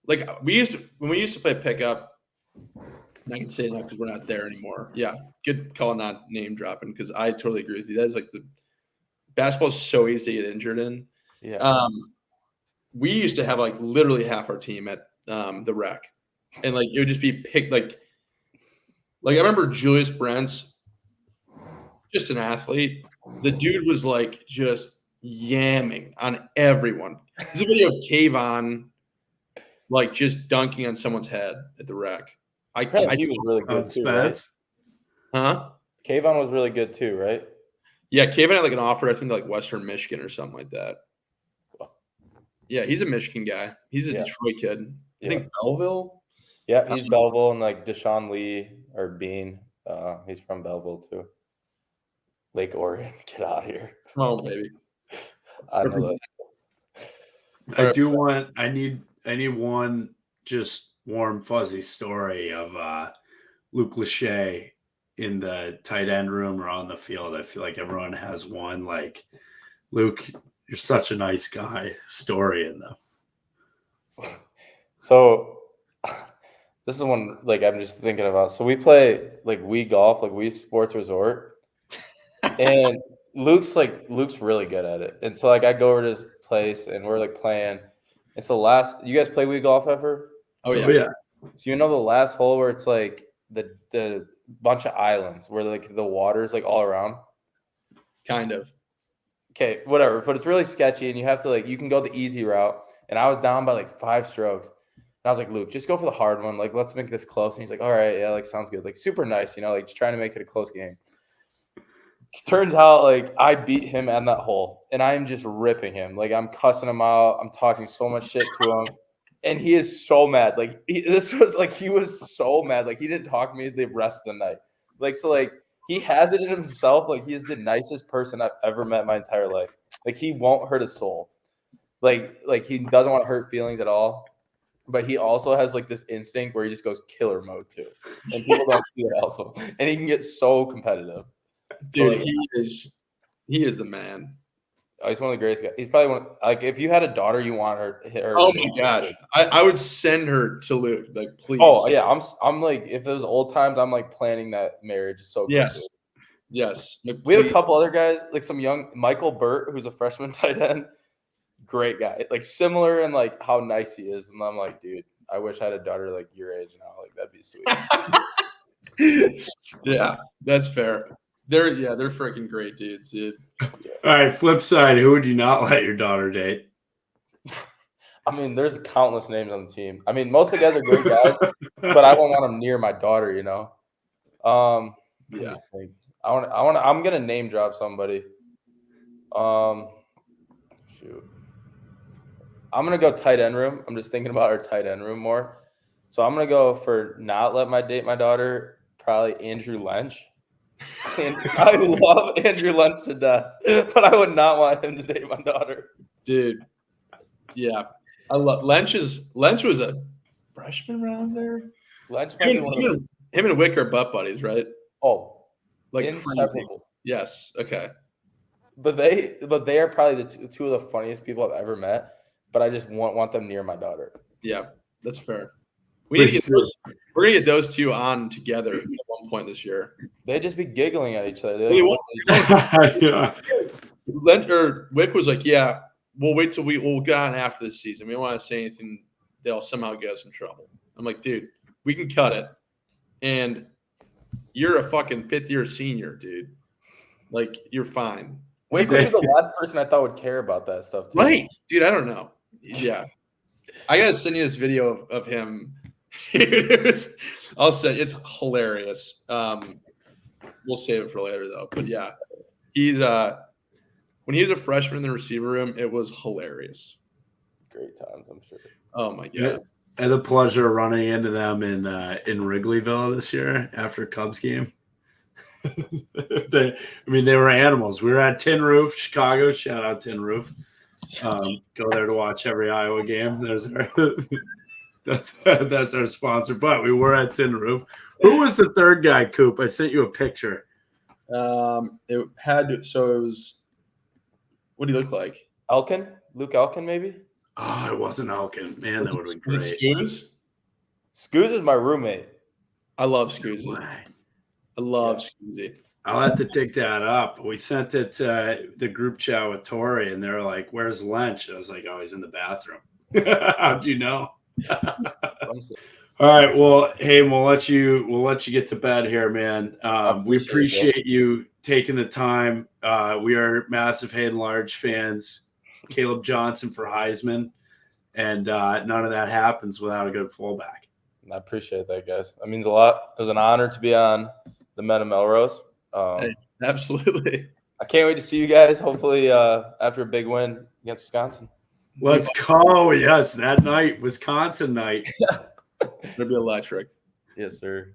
Like when we used to play pickup. I can say that because we're not there anymore. Yeah, good call, not name dropping because I totally agree with you. That is like the basketball is so easy to get injured in. Yeah. We used to have like literally half our team at the rec, and like it would just be picked. Like I remember Julius Brents. Just an athlete. The dude was like just yamming on everyone. There's a video of Kayvon like just dunking on someone's head at the rec. He was really good too, right? Huh? Kayvon was really good too, right? Yeah, Kayvon had like an offer, I think, like Western Michigan or something like that. Yeah, he's a Michigan guy. He's a Detroit kid. I think Belleville. Yeah, he's Belleville, and like Deshaun Lee or Bean. He's from Belleville too. Lake Orion, get out of here. Oh, baby. I know that. I need one just warm, fuzzy story of Luke Lachey in the tight end room or on the field. I feel like everyone has one. Like, Luke, you're such a nice guy story in them. So this is one like I'm just thinking about. So we play like Wii Golf, like Wii Sports Resort, and Luke's really good at it. And so like I go over to his place and we're like playing. It's the last. You guys play Wii Golf ever? Oh yeah. So you know the last hole where it's like the bunch of islands where like the water's like all around. Kind of. Okay, whatever. But it's really sketchy, and you have to like you can go the easy route. And I was down by like 5 strokes. And I was like, Luke, just go for the hard one. Like, let's make this close. And he's like, all right, yeah, like sounds good. Like super nice, like just trying to make it a close game. Turns out like I beat him at that hole, and I'm just ripping him. Like I'm cussing him out. I'm talking so much shit to him. And he is so mad. Like he was so mad. Like he didn't talk to me the rest of the night. Like, so like he has it in himself. Like he is the nicest person I've ever met in my entire life. Like he won't hurt a soul. Like he doesn't want to hurt feelings at all. But he also has like this instinct where he just goes killer mode too. And people don't see it also. And he can get so competitive. Dude, so, like, he is the man. Oh, he's one of the greatest guys. He's probably one. Like, if you had a daughter, you want her. Oh my gosh, I would send her to Luke. Like, please. Oh yeah, I'm like, if it was old times, I'm like planning that marriage. So yes, yes. Like, we have a couple other guys, like some young Michael Burt, who's a freshman tight end. Great guy, like similar in like how nice he is. And I'm like, dude, I wish I had a daughter like your age now. Like that'd be sweet. Yeah, that's fair. They're freaking great dudes, dude. All right, flip side, who would you not let your daughter date? I mean, there's countless names on the team. I mean, most of the guys are great guys, but I won't want them near my daughter, Yeah. I'm gonna name drop somebody. Shoot. I'm gonna go tight end room. I'm just thinking about our tight end room more. So I'm gonna go for not let my date my daughter, probably Andrew Lynch. And I love Andrew Lynch to death, but I would not want him to date my daughter. Dude. Yeah. I love Lynch was a freshman around there. Lynch him and Wick are butt buddies, right? Oh, like inseparable. Yes. Okay. But they are probably the two of the funniest people I've ever met. But I just want them near my daughter. Yeah, that's fair. We're gonna get those two on together at one point this year. They'd just be giggling at each other. Wick was like, "Yeah, we'll wait till we'll get on after this season. We don't want to say anything they'll somehow get us in trouble." I'm like, "Dude, we can cut it, and you're a fucking 5th-year senior, dude. Like, you're fine." Wick would be the last person I thought would care about that stuff, too. Right, dude. I don't know. Yeah, I gotta send you this video of him. I'll say it's hilarious. We'll save it for later though. But yeah, he's when he was a freshman in the receiver room, it was hilarious. Great times, I'm sure. Oh my god! Yeah. I had the pleasure of running into them in Wrigleyville this year after a Cubs game. They were animals. We were at Tin Roof, Chicago. Shout out Tin Roof. Go there to watch every Iowa game. That's our sponsor. But we were at Tin Roof. Who was the third guy, Coop? I sent you a picture. It had to. So it was. What do you look like? Elkin? Luke Elkin, maybe? Oh, it wasn't Elkin. Man, that would have been great. Scoos? Scoos is my roommate. I love Scoozy. I love Scoozy. I'll have to dig that up. We sent it to the group chat with Tori, and they're like, "Where's lunch?" I was like, "Oh, he's in the bathroom." How'd you know? All right. Well, hey, we'll let you get to bed here, man. We appreciate you taking the time. We are massive Hayden Large fans. Caleb Johnson for Heisman, And none of that happens without a good fullback. I appreciate that, guys. That means a lot. It was an honor to be on the Men of Melrose. Hey, absolutely. I can't wait to see you guys. Hopefully, after a big win against Wisconsin. Let's go. Yes, that night, Wisconsin night. It'll be electric. Yes, sir.